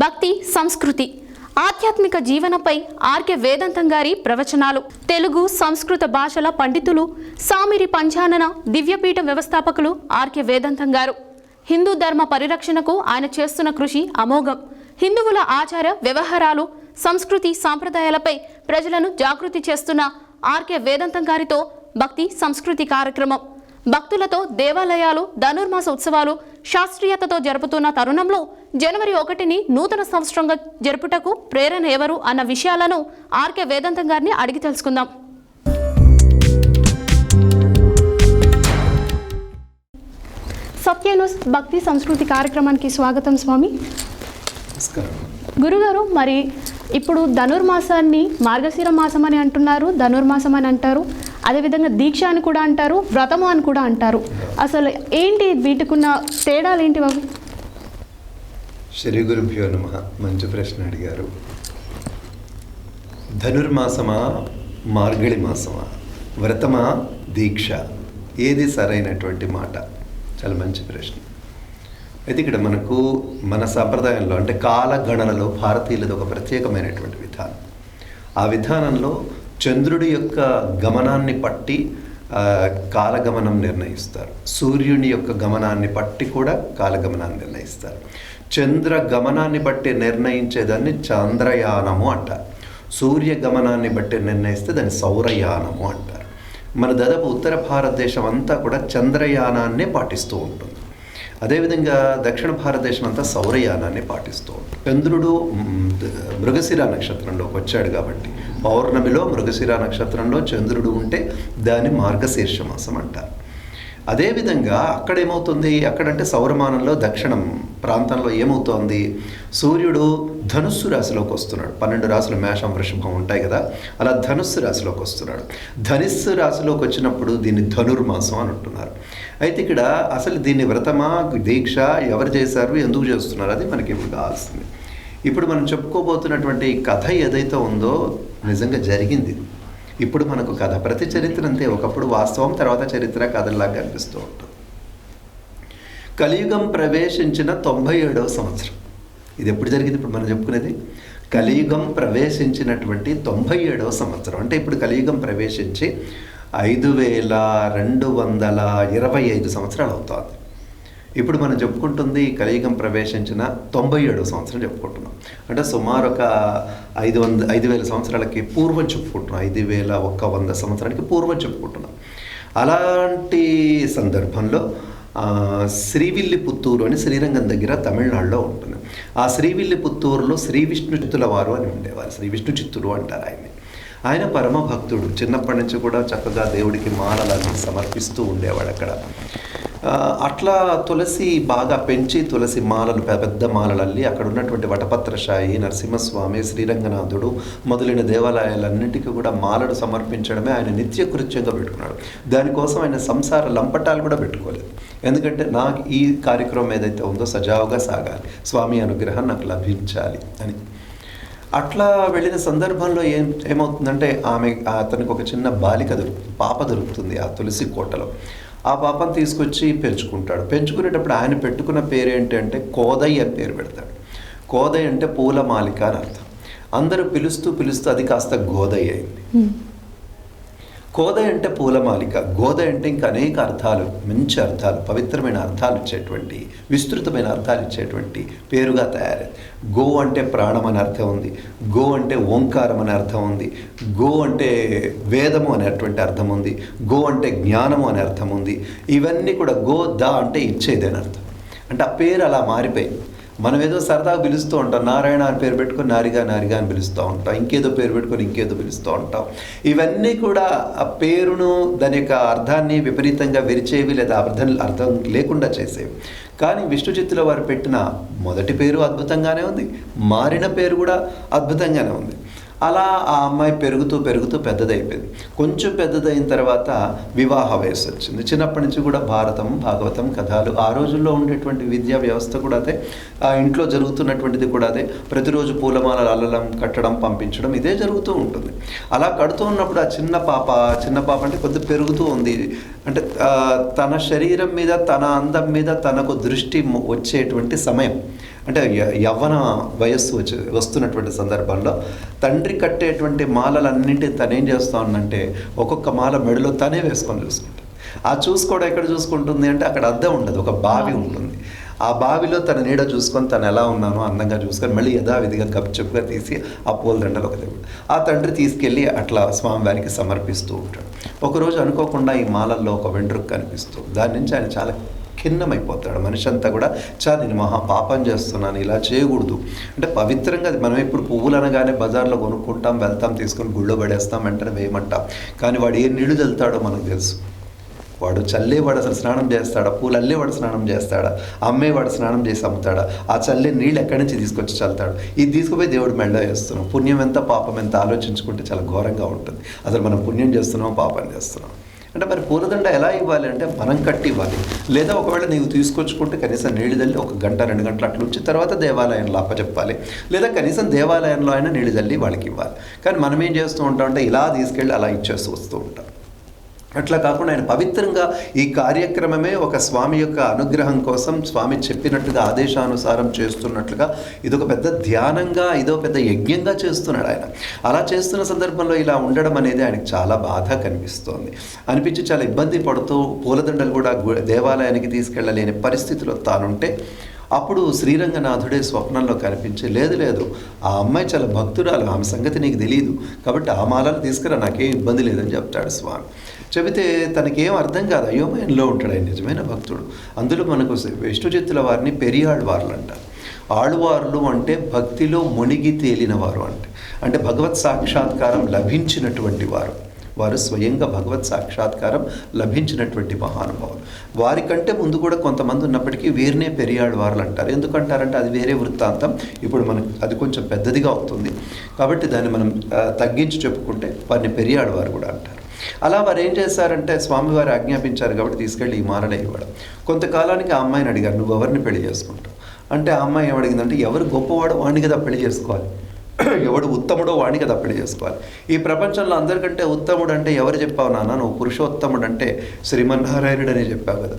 భక్తి సంస్కృతి ఆధ్యాత్మిక జీవనపై ఆర్కే వేదాంతం గారి ప్రవచనాలు. తెలుగు సంస్కృత భాషల పండితులు, సామిరి పంచానన దివ్యపీఠ వ్యవస్థాపకులు ఆర్కే వేదాంతం గారు. హిందూ ధర్మ పరిరక్షణకు ఆయన చేస్తున్న కృషి అమోఘం. హిందువుల ఆచార వ్యవహారాలు, సంస్కృతి సాంప్రదాయాలపై ప్రజలను జాగృతి చేస్తున్న ఆర్కే వేదాంతం గారితో భక్తి సంస్కృతి కార్యక్రమం. భక్తులతో దేవాలయాలు ధనుర్మాస ఉత్సవాలు శాస్త్రీయతతో జరుపుతున్న తరుణంలో జనవరి 1ని నూతన సంవత్సరంగా జరుపుటకు ప్రేరణ ఎవరు అన్న విషయాలను ఆర్కే వేదాంతం గారిని అడిగి తెలుసుకుందాం. సత్యన్యూస్ భక్తి సంస్కృతి కార్యక్రమానికి స్వాగతం స్వామి. గురుగారు, మరి ఇప్పుడు ధనుర్మాసాన్ని మార్గశిర మాసం అని అంటున్నారు, ధనుర్మాసం అని అంటారు, అదేవిధంగా దీక్ష అని కూడా అంటారు, వ్రతము అని కూడా అంటారు. అసలు ఏంటి వీటికున్న తేడాలు ఏంటి బాబు? శ్రీ గురుభ్యో నమః. మంచి ప్రశ్న అడిగారు. ధనుర్మాసమా, మార్గళి మాసమా, వ్రతమా, దీక్ష, ఏది సరైనటువంటి మాట? చాలా మంచి ప్రశ్న. అయితే ఇక్కడ మనకు మన సంప్రదాయంలో అంటే కాలగణనలో భారతీయులది ఒక ప్రత్యేకమైనటువంటి విధానం. ఆ విధానంలో చంద్రుడి యొక్క గమనాన్ని పట్టి కాలగమనం నిర్ణయిస్తారు. సూర్యుని యొక్క గమనాన్ని బట్టి కూడా కాలగమనాన్ని నిర్ణయిస్తారు. చంద్ర గమనాన్ని బట్టి నిర్ణయించేదాన్ని చంద్రయానము అంటారు. సూర్య గమనాన్ని బట్టి నిర్ణయిస్తే దాన్ని సౌరయానము అంటారు. మన దాదాపు ఉత్తర భారతదేశం అంతా కూడా చంద్రయానాన్నే పాటిస్తూ ఉంటుంది. అదేవిధంగా దక్షిణ భారతదేశం అంతా సౌరయానాన్ని పాటిస్తూ ఉంటుంది. చంద్రుడు మృగశిర నక్షత్రంలోకి వచ్చాడు కాబట్టి పౌర్ణమిలో మృగశిర నక్షత్రంలో చంద్రుడు ఉంటే దాన్ని మార్గశీర్ష మాసం అంటారు. అదేవిధంగా అక్కడేమవుతుంది, అక్కడంటే సౌరమానంలో దక్షిణం ప్రాంతంలో ఏమవుతోంది, సూర్యుడు ధనుస్సు రాశిలోకి వస్తున్నాడు. 12 రాశులు మేషం వృషభం ఉంటాయి కదా, అలా ధనుస్సు రాశిలోకి వస్తున్నాడు. ధనుస్సు రాశిలోకి వచ్చినప్పుడు దీన్ని ధనుర్మాసం అని అంటున్నారు. అయితే ఇక్కడ అసలు దీన్ని వ్రతమా, దీక్ష ఎవరు చేశారు, ఎందుకు చేస్తున్నారు, అది మనకి ఇప్పుడు కావాల్సింది. ఇప్పుడు మనం చెప్పుకోబోతున్నటువంటి కథ ఏదైతే ఉందో నిజంగా జరిగింది. ఇప్పుడు మనకు కథ, ప్రతి చరిత్ర అంతే, ఒకప్పుడు వాస్తవం, తర్వాత చరిత్ర కథలాగా అనిపిస్తూ ఉంటుంది. కలియుగం ప్రవేశించిన 97వ సంవత్సరం ఇది ఎప్పుడు జరిగింది? ఇప్పుడు మనం చెప్పుకునేది కలియుగం ప్రవేశించినటువంటి 97వ సంవత్సరం. అంటే ఇప్పుడు కలియుగం ప్రవేశించి 5225 సంవత్సరాలు అవుతుంది. ఇప్పుడు మనం చెప్పుకుంటుంది కలియుగం ప్రవేశించిన 97వ సంవత్సరం చెప్పుకుంటున్నాం. అంటే సుమారు ఒక 5000 సంవత్సరాలకి పూర్వం చెప్పుకుంటున్నాం. 5100 సంవత్సరానికి పూర్వం చెప్పుకుంటున్నాం. అలాంటి సందర్భంలో శ్రీవిల్లిపుత్తూరు అని శ్రీరంగం దగ్గర తమిళనాడులో ఉంటుంది. ఆ శ్రీవిల్లిపుత్తూరులో శ్రీ విష్ణు చిత్తుల వారు అని ఉండేవారు. శ్రీ విష్ణు చిత్తులు అంటారు ఆయన్ని. ఆయన పరమ భక్తుడు. చిన్నప్పటి నుంచి కూడా చక్కగా దేవుడికి మాలలను సమర్పిస్తూ ఉండేవాడు అక్కడ. అట్లా తులసి బాగా పెంచి తులసి మాలలు, పెద్ద మాలలు అల్లి అక్కడ ఉన్నటువంటి వటపత్రశాయి, నరసింహస్వామి, శ్రీరంగనాథుడు మొదలైన దేవాలయాలన్నింటికీ కూడా మాలలు సమర్పించడమే ఆయన నిత్యకృత్యంగా పెట్టుకున్నాడు. దానికోసం ఆయన సంసార లంపటాలు కూడా పెట్టుకోలేదు. ఎందుకంటే నాకు ఈ కార్యక్రమం ఏదైతే ఉందో సజావుగా సాగాలి, స్వామి అనుగ్రహం నాకు లభించాలి అని. అట్లా వెళ్ళిన సందర్భంలో ఏమవుతుందంటే అతనికి ఒక చిన్న బాలిక పాప దొరుకుతుంది ఆ తులసి కోటలో. ఆ పాపను తీసుకొచ్చి పెంచుకుంటాడు. పెంచుకునేటప్పుడు ఆయన పెట్టుకున్న పేరు ఏంటి అంటే కోదయ్య అని పేరు పెడతాడు. కోదయ్య అంటే పూలమాలిక అని అర్థం. అందరూ పిలుస్తూ అది కాస్త గోదయ్య అయింది. కోదయ్య అంటే పూలమాలిక, గోదయ్య అంటే ఇంకా అనేక అర్థాలు, మంచి అర్థాలు, పవిత్రమైన అర్థాలు ఇచ్చేటువంటి, విస్తృతమైన అర్థాలు ఇచ్చేటువంటి పేరుగా తయారైంది. గో అంటే ప్రాణం అని అర్థం ఉంది, గో అంటే ఓంకారం అనే అర్థం ఉంది, గో అంటే వేదము అనేటువంటి అర్థం ఉంది, గో అంటే జ్ఞానము అనే అర్థం ఉంది. ఇవన్నీ కూడా గో దా అంటే ఇచ్చేది అని అర్థం. అంటే ఆ పేరు అలా మారిపోయింది. మనం ఏదో సరదాగా పిలుస్తూ ఉంటాం, నారాయణ అని పేరు పెట్టుకొని నారిగా అని పిలుస్తూ ఉంటాం, ఇంకేదో పేరు పెట్టుకొని ఇంకేదో పిలుస్తూ ఉంటాం. ఇవన్నీ కూడా ఆ పేరును, దాని యొక్క అర్థాన్ని విపరీతంగా విరిచేవి లేదా అర్థం లేకుండా చేసేవి. కానీ విష్ణు చిత్తుల వారు పెట్టిన మొదటి పేరు అద్భుతంగానే ఉంది, మారిన పేరు కూడా అద్భుతంగానే ఉంది. అలా ఆ అమ్మాయి పెరుగుతూ పెద్దదైపోయింది. కొంచెం పెద్దదైన తర్వాత వివాహ వయస్సు వచ్చింది. చిన్నప్పటి నుంచి కూడా భారతం, భాగవతం, కథలు, ఆ రోజుల్లో ఉండేటువంటి విద్యా వ్యవస్థ కూడా అదే, ఆ ఇంట్లో జరుగుతున్నటువంటిది కూడా అదే. ప్రతిరోజు పూలమాలలు అల్లడం, కట్టడం, పంపించడం ఇదే జరుగుతూ ఉంటుంది. అలా కడుతూ ఉన్నప్పుడు ఆ చిన్న పాప అంటే కొద్దిగా పెరుగుతూ ఉంది. అంటే తన శరీరం మీద, తన అందం మీద తనకు దృష్టి వచ్చేటువంటి సమయం. అంటే యవ్వన వయస్సు వస్తున్నటువంటి సందర్భంలో తండ్రి కట్టేటువంటి మాలలన్నింటినీ తనేం చేస్తా ఉందంటే ఒక్కొక్క మాల మెడలో తనే వేసుకొని చూసుకుంటుంది. ఆ చూసుకోవడం ఎక్కడ చూసుకుంటుంది అంటే అక్కడ అద్దం ఉండదు, ఒక బావి ఉంటుంది. ఆ బావిలో తన నీడ చూసుకొని తను ఎలా ఉన్నానో అందంగా చూసుకొని మళ్ళీ యథావిధిగా గప్చుప్గా తీసి ఆ పూలదండలు ఒక దేవుడు ఆ తండ్రి తీసుకెళ్ళి అట్లా స్వామివారికి సమర్పిస్తూ ఉంటాడు. ఒకరోజు అనుకోకుండా ఈ మాలల్లో ఒక వెంట్రుక కనిపిస్తూ దాని నుంచి ఆయన చాలా ఖిన్నమైపోతాడు. మనిషి అంతా కూడా నేను మహా పాపం చేస్తున్నాను, ఇలా చేయకూడదు అంటే పవిత్రంగా మనం ఇప్పుడు పువ్వులు అనగానే బజార్లో కొనుక్కుంటాం, వెళ్తాం, తీసుకొని గుళ్ళో పడేస్తాం, వెంటనే వేయమంటాం. కానీ వాడు ఏ నీళ్లు చల్లుతాడో మనకు తెలుసు. వాడు చల్లేవాడు అసలు స్నానం చేస్తాడా, పూలు అల్లేవాడు స్నానం చేస్తాడా, అమ్మేవాడు స్నానం చేసి అమ్ముతాడా, ఆ చల్లే నీళ్ళు ఎక్కడి నుంచి తీసుకొచ్చి చల్లుతాడు. ఇది తీసుకుపోయి దేవుడు మెళ్ళ వేస్తున్నాం. పుణ్యం ఎంత పాపం ఎంత ఆలోచించుకుంటే చాలా ఘోరంగా ఉంటుంది. అసలు మనం పుణ్యం చేస్తున్నాం, పాపం చేస్తున్నాం. అంటే మరి పూలదండ ఎలా ఇవ్వాలి అంటే మనం కట్టి ఇవ్వాలి. లేదా ఒకవేళ నీవు తీసుకొచ్చుకుంటే కనీసం నీళ్ళు చల్లి 1 గంట 2 గంటలు అట్లా ఉంచి తర్వాత దేవాలయంలో అప్పచెప్పాలి. లేదా కనీసం దేవాలయంలో అయినా నీళ్ళు చల్లి వాళ్ళకి ఇవ్వాలి. కానీ మనం ఏం చేస్తూ ఉంటాం అంటే ఇలా తీసుకెళ్ళి అలా ఇచ్చేస్తూ వస్తూ ఉంటాం. అట్లా కాకుండా ఆయన పవిత్రంగా ఈ కార్యక్రమమే ఒక స్వామి యొక్క అనుగ్రహం కోసం స్వామి చెప్పినట్టుగా ఆదేశానుసారం చేస్తున్నట్లుగా ఇదొక పెద్ద ధ్యానంగా, ఇదో పెద్ద యజ్ఞంగా చేస్తున్నాడు ఆయన. అలా చేస్తున్న సందర్భంలో ఇలా ఉండడం అనేది ఆయనకు చాలా బాధ కనిపిస్తోంది. అనిపించి చాలా ఇబ్బంది పడుతూ పూలదండలు కూడా దేవాలయానికి తీసుకెళ్ళలేని పరిస్థితిలో తానుంటే అప్పుడు శ్రీరంగనాథుడే స్వప్నంలో కనిపించి లేదు ఆ అమ్మాయి చాలా భక్తురాలు, ఆమె సంగతి నీకు తెలియదు కాబట్టి ఆ మాలలు తీసుకురా, నాకేం ఇబ్బంది లేదని చెప్తాడు స్వామి. చెబితే తనకేం అర్థం కాదు, అయోమయంలో ఉంటాడు ఆయన, నిజమైన భక్తుడు. అందులో మనకు విష్ణుచిత్తుల వారిని పెరియాళ్వార్లు అంటారు. ఆళ్వార్లు అంటే భక్తిలో మునిగి తేలినవారు అంటే భగవత్ సాక్షాత్కారం లభించినటువంటి వారు స్వయంగా భగవత్ సాక్షాత్కారం లభించినటువంటి మహానుభావులు. వారికంటే ముందు కూడా కొంతమంది ఉన్నప్పటికీ వీరినే పెరియాళ్వార్లు అంటారు. ఎందుకంటారంటే అది వేరే వృత్తాంతం, ఇప్పుడు మనకు అది కొంచెం పెద్దదిగా అవుతుంది కాబట్టి దాన్ని మనం తగ్గించి చెప్పుకుంటే వారిని పెరియాళ్వారు కూడా అంటారు. అలా వారు ఏం చేశారంటే స్వామివారు ఆజ్ఞాపించారు కాబట్టి తీసుకెళ్ళి ఈ మాలనే ఇవ్వడం. కొంతకాలానికి ఆ అమ్మాయిని అడిగారు, నువ్వు ఎవరిని పెళ్లి చేసుకుంటావు అంటే ఆ అమ్మాయి ఏమడిగిందంటే ఎవరు గొప్పవాడో వాడిని కదా పెళ్లి చేసుకోవాలి, ఎవడు ఉత్తముడో వాడిని కదా పెళ్లి చేసుకోవాలి. ఈ ప్రపంచంలో అందరికంటే ఉత్తముడు అంటే ఎవరు చెప్పావు నాన్న, నువ్వు పురుషోత్తముడు అంటే శ్రీమన్నారాయణుడు అనే చెప్పావు కదా,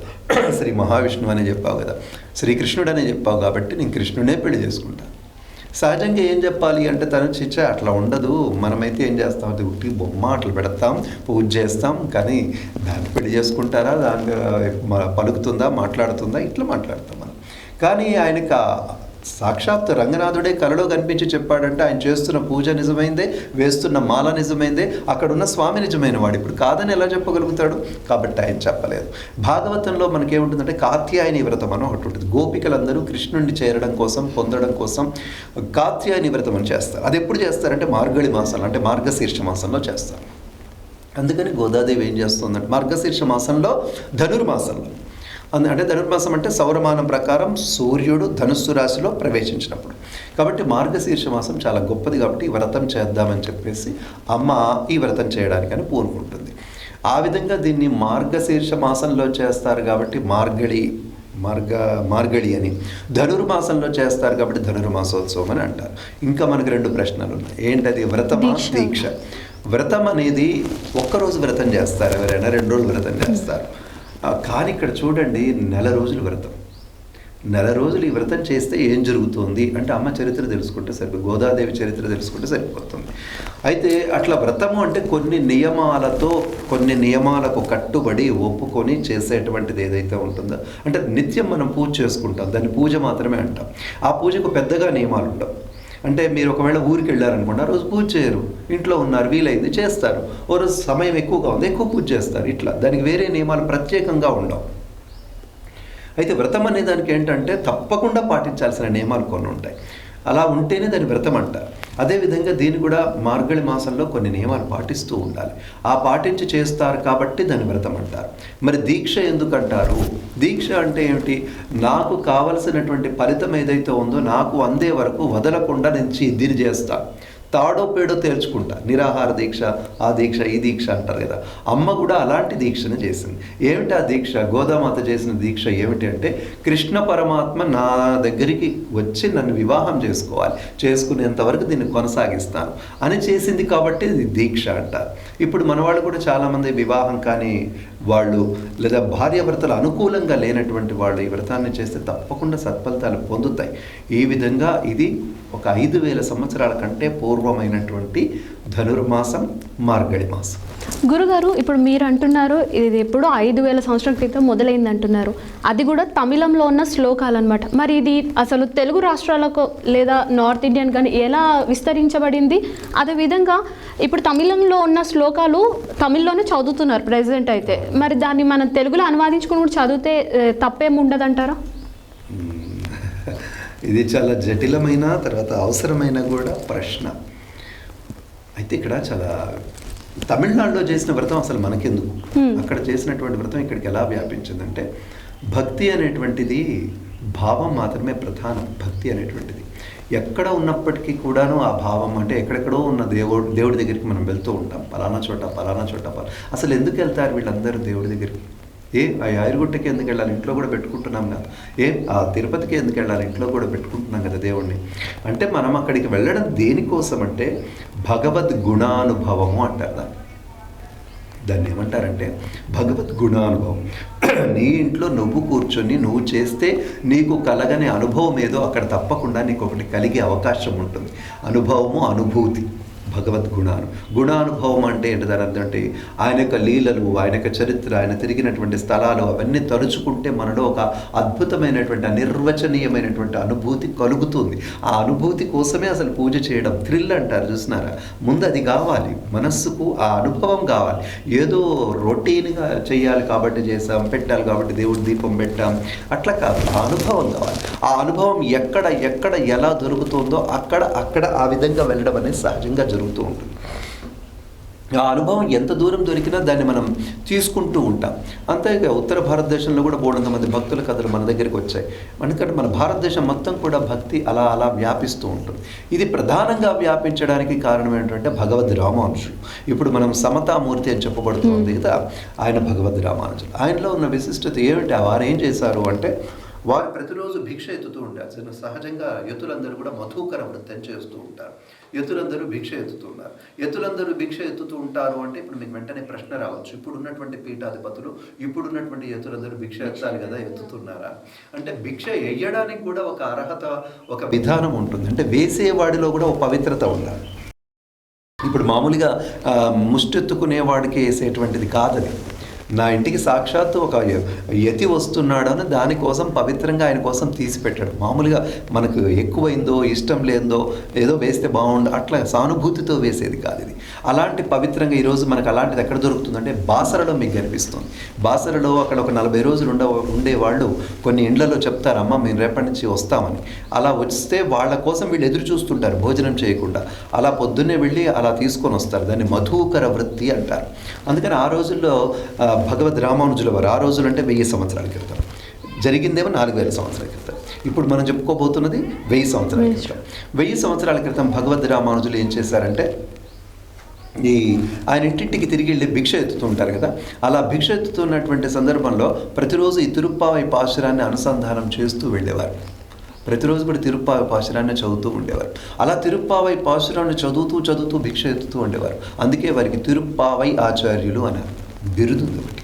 శ్రీ మహావిష్ణువు అనే చెప్పావు కదా, శ్రీకృష్ణుడు అనే చెప్పావు కాబట్టి నేను కృష్ణుడే పెళ్లి చేసుకుంటాను. సహజంగా ఏం చెప్పాలి అంటే తను చిచ్చా అట్లా ఉండదు, మనమైతే ఏం చేస్తాం, అది ఉట్టి బొమ్మ అట్లా పెడతాం, పూజ చేస్తాం, కానీ దాన్ని పెళ్లి చేసుకుంటారా, దాన్ని పలుకుతుందా, మాట్లాడుతుందా, ఇట్లా మాట్లాడతాం మనం. కానీ ఆయనకు సాక్షాత్ రంగనాథుడే కలలో కనిపించి చెప్పాడంటే ఆయన చేస్తున్న పూజ నిజమైందే, వేస్తున్న మాల నిజమైందే, అక్కడున్న స్వామి నిజమైన వాడు. ఇప్పుడు కాదని ఎలా చెప్పగలుగుతాడు? కాబట్టి ఆయన చెప్పలేదు. భాగవతంలో మనకేముంటుందంటే కాత్యాయని వ్రతం అని ఒకటి ఉంటుంది. గోపికలందరూ కృష్ణుడిని చేరడం కోసం, పొందడం కోసం కాత్యాయని వ్రతం అని చేస్తారు. అది ఎప్పుడు చేస్తారంటే మార్గళి మాసంలో, అంటే మార్గశీర్ష మాసంలో చేస్తారు. అందుకని గోదాదేవి ఏం చేస్తుందంటే మార్గశీర్ష మాసంలో, ధనుర్మాసంలో, అంటే ధనుర్మాసం అంటే సౌరమానం ప్రకారం సూర్యుడు ధనుస్సు రాశిలో ప్రవేశించినప్పుడు, కాబట్టి మార్గశీర్ష మాసం చాలా గొప్పది కాబట్టి ఈ వ్రతం చేద్దామని చెప్పేసి అమ్మ ఈ వ్రతం చేయడానికని పూనుకుంటుంది. ఆ విధంగా దీన్ని మార్గశీర్ష మాసంలో చేస్తారు కాబట్టి మార్గళి అని, ధనుర్మాసంలో చేస్తారు కాబట్టి ధనుర్మాసోత్సవం అని అంటారు. ఇంకా మనకు 2 ప్రశ్నలు ఉన్నాయి. ఏంటది? వ్రతమా, దీక్ష? వ్రతం అనేది ఒక్కరోజు వ్రతం చేస్తారు ఎవరైనా, 2 రోజులు వ్రతం చేస్తారు. కానీ ఇక్కడ చూడండి, 1 రోజులు వ్రతం. 1 రోజులు ఈ వ్రతం చేస్తే ఏం జరుగుతుంది అంటే అమ్మ చరిత్ర తెలుసుకుంటే సరిపోతుంది, గోదాదేవి చరిత్ర తెలుసుకుంటే సరిపోతుంది. అయితే అట్లా వ్రతము అంటే కొన్ని నియమాలకు కట్టుబడి ఒప్పుకొని చేసేటువంటిది ఏదైతే ఉంటుందో, అంటే నిత్యం మనం పూజ చేసుకుంటాం, దాన్ని పూజ మాత్రమే అంటాం. ఆ పూజకు పెద్దగా నియమాలు ఉండవు. అంటే మీరు ఒకవేళ ఊరికి వెళ్ళారనుకోండి, ఆ రోజు పూజ చేయరు, ఇంట్లో ఉన్నారు, వీలైంది చేస్తారు. ఓ రోజు సమయం ఎక్కువగా ఉంది, ఎక్కువ పూజ చేస్తారు. ఇట్లా దానికి వేరే నియమాలు ప్రత్యేకంగా ఉండవు. అయితే వ్రతం అనే దానికి ఏంటంటే తప్పకుండా పాటించాల్సిన నియమాలు కొన్ని ఉంటాయి. అలా ఉంటేనే దాని వ్రతం అంటారు. అదేవిధంగా దీన్ని కూడా మార్గళి మాసంలో కొన్ని నియమాలు పాటిస్తూ ఉండాలి. ఆ పాటించి చేస్తారు కాబట్టి దాన్ని వ్రతం అంటారు. మరి దీక్ష ఎందుకంటారు? దీక్ష అంటే ఏమిటి? నాకు కావలసినటువంటి ఫలితం ఏదైతే ఉందో నాకు అందే వరకు వదలకుండా నేను దీన్ని చేస్తాను, తాడో పేడో తేల్చుకుంటా. నిరాహార దీక్ష, ఆ దీక్ష, ఈ దీక్ష అంటారు కదా. అమ్మ కూడా అలాంటి దీక్షను చేసింది. ఏమిటి ఆ దీక్ష? గోదామాత చేసిన దీక్ష ఏమిటి అంటే, కృష్ణ పరమాత్మ నా దగ్గరికి వచ్చి నన్ను వివాహం చేసుకోవాలి, చేసుకునేంత వరకు దీన్ని కొనసాగిస్తాను అని చేసింది కాబట్టి ఇది దీక్ష అంటారు. ఇప్పుడు మన వాళ్ళు కూడా చాలామంది వివాహం కానీ వాళ్ళు లేదా భార్యాభర్తలు అనుకూలంగా లేనటువంటి వాళ్ళు ఈ వ్రతాన్ని చేస్తే తప్పకుండా సత్ఫలితాలు పొందుతాయి. ఈ విధంగా ఇది ఒక 5000 సంవత్సరాల కంటే పూర్వమైనటువంటి ధనుర్మాసం, మార్గళి మాసం. గురుగారు, ఇప్పుడు మీరు అంటున్నారు ఇది ఎప్పుడో 5000 సంవత్సరాల క్రితం మొదలైంది అంటున్నారు. అది కూడా తమిళంలో ఉన్న శ్లోకాలు అనమాట. మరి ఇది అసలు తెలుగు రాష్ట్రాలకు లేదా నార్త్ ఇండియన్ కానీ ఎలా విస్తరించబడింది? అదేవిధంగా ఇప్పుడు తమిళంలో ఉన్న శ్లోకాలు తమిళ్లోనే చదువుతున్నారు ప్రెసిడెంట్ అయితే. మరి దాన్ని మనం తెలుగులో అనువాదించుకుని కూడా చదివితే తప్పేమి ఉండదంటారా? ఇది చాలా జటిలమైన తర్వాత అవసరమైన కూడా ప్రశ్న. అయితే ఇక్కడ చాలా తమిళనాడులో చేసిన వ్రతం అసలు మనకెందుకు, అక్కడ చేసినటువంటి వ్రతం ఇక్కడికి ఎలా వ్యాపించిందంటే, భక్తి అనేటువంటిది భావం మాత్రమే ప్రధానం. భక్తి అనేటువంటిది ఎక్కడ ఉన్నప్పటికీ కూడాను ఆ భావం అంటే ఎక్కడెక్కడో ఉన్న దేవుడి దగ్గరికి మనం వెళ్తూ ఉంటాం. పలానా చోట అసలు ఎందుకు వెళ్తారు వీళ్ళందరూ దేవుడి దగ్గరికి? ఆ యాయరుగుట్టకి ఎందుకు వెళ్ళాలి? ఇంట్లో కూడా పెట్టుకుంటున్నాం కదా. ఆ తిరుపతికి ఎందుకు వెళ్ళాలి? ఇంట్లో కూడా పెట్టుకుంటున్నాం కదా దేవుణ్ణి. అంటే మనం అక్కడికి వెళ్ళడం దేనికోసం అంటే భగవద్ గుణానుభవము అంటారు దాన్ని ఏమంటారంటే భగవద్ గుణానుభవం. నీ ఇంట్లో నువ్వు కూర్చొని నువ్వు చేస్తే నీకు కలగని అనుభవం ఏదో అక్కడ తప్పకుండా నీకు ఒకటి కలిగే అవకాశం ఉంటుంది. అనుభవము, అనుభూతి, భగవద్ గుణానుభవం అంటే ఏంటి? దాని అర్థం అంటే ఆయన యొక్క లీలలు, ఆయన యొక్క చరిత్ర, ఆయన తిరిగినటువంటి స్థలాలు అవన్నీ తలుచుకుంటే మనలో ఒక అద్భుతమైనటువంటి అనిర్వచనీయమైనటువంటి అనుభూతి కలుగుతుంది. ఆ అనుభూతి కోసమే అసలు పూజ చేయడం. థ్రిల్ అంటారు చూసినారా? ముందు అది కావాలి, మనస్సుకు ఆ అనుభవం కావాలి. ఏదో రొటీన్గా చేయాలి కాబట్టి చేసాం, పెట్టాలి కాబట్టి దేవుడి దీపం పెట్టాం, అట్లా కాదు. ఆ అనుభవం కావాలి. ఆ అనుభవం ఎక్కడ ఎలా దొరుకుతుందో అక్కడ ఆ విధంగా వెళ్ళడం అనేది సహజంగా జరుగుతూ ఉంటుంది. ఆ అనుభవం ఎంత దూరం దొరికినా దాన్ని మనం తీసుకుంటూ ఉంటాం. అంతేగా ఉత్తర భారతదేశంలో కూడా బోడంత మంది భక్తుల కథలు మన దగ్గరికి వచ్చాయి. ఎందుకంటే మన భారతదేశం మొత్తం కూడా భక్తి అలా వ్యాపిస్తూ ఉంటుంది. ఇది ప్రధానంగా వ్యాపించడానికి కారణం ఏంటంటే భగవద్ రామానుజులు. ఇప్పుడు మనం సమతామూర్తి అని చెప్పబడుతుంది కదా, ఆయన భగవద్ రామానుజులు. ఆయనలో ఉన్న విశిష్టత ఏమిటి? వారు ఏం చేశారు అంటే వారు ప్రతిరోజు భిక్ష ఎత్తుతూ ఉంటారు. సహజంగా యతులందరూ కూడా మధుకర వృత్తం చేస్తూ ఉంటారు. యతులందరూ భిక్ష ఎత్తుతున్నారు. యతులందరూ భిక్ష ఎత్తుతూ ఉంటారు అంటే ఇప్పుడు మీకు వెంటనే ప్రశ్న రావచ్చు, ఇప్పుడు ఉన్నటువంటి పీఠాధిపతులు, ఇప్పుడున్నటువంటి యతులందరూ భిక్ష ఎత్తాలి కదా, ఎత్తుతున్నారా అంటే భిక్ష వేయడానికి కూడా ఒక అర్హత, ఒక విధానం ఉంటుంది. అంటే వేసేవాడిలో కూడా ఒక పవిత్రత ఉండాలి. ఇప్పుడు మామూలుగా ముష్టెత్తుకునేవాడికి వేసేటువంటిది కాదని. నా ఇంటికి సాక్షాత్తు ఒక యతి వస్తున్నాడు అని దానికోసం పవిత్రంగా ఆయన కోసం తీసి పెట్టాడు. మామూలుగా మనకు ఎక్కువైందో ఇష్టం లేదో ఏదో వేస్తే బాగుండు అట్లా సానుభూతితో వేసేది కాదు ఇది. అలాంటి పవిత్రంగా ఈరోజు మనకు అలాంటిది ఎక్కడ దొరుకుతుందంటే బాసరలో మీకు కనిపిస్తుంది. బాసరలో అక్కడ ఒక 40 రోజులు ఉండేవాళ్ళు కొన్ని ఇండ్లలో చెప్తారు, అమ్మ మేము రేపటి నుంచి వస్తామని. అలా వస్తే వాళ్ళ కోసం వీళ్ళు ఎదురు చూస్తుంటారు భోజనం చేయకుండా. అలా పొద్దున్నే వెళ్ళి అలా తీసుకొని వస్తారు. దాన్ని మధుకర వృత్తి అంటారు. అందుకని ఆ రోజుల్లో భగవద్ రామానుజుల వారు, ఆ రోజులు అంటే 1000 సంవత్సరాల క్రితం, జరిగిందేమో 4000 సంవత్సరాల క్రితం. ఇప్పుడు మనం చెప్పుకోబోతున్నది 1000 సంవత్సరాల క్రితం. 1000 సంవత్సరాల క్రితం భగవద్ రామానుజులు ఏం చేశారంటే ఆయన ఇంటింటికి తిరిగి వెళ్ళి భిక్ష ఎత్తుతూ ఉంటారు కదా. అలా భిక్ష ఎత్తుతున్నటువంటి సందర్భంలో ప్రతిరోజు ఈ తిరుప్పావై పాశురాన్ని అనుసంధానం చేస్తూ వెళ్ళేవారు. ప్రతిరోజు కూడా తిరుప్పావై పాశురాన్ని చదువుతూ ఉండేవారు. అలా తిరుప్పావై పాశురాన్ని చదువుతూ భిక్ష ఎత్తుతూ ఉండేవారు. అందుకే వారికి తిరుప్పావై ఆచార్యులు అన్నారు, బిరుదు ఒకటి.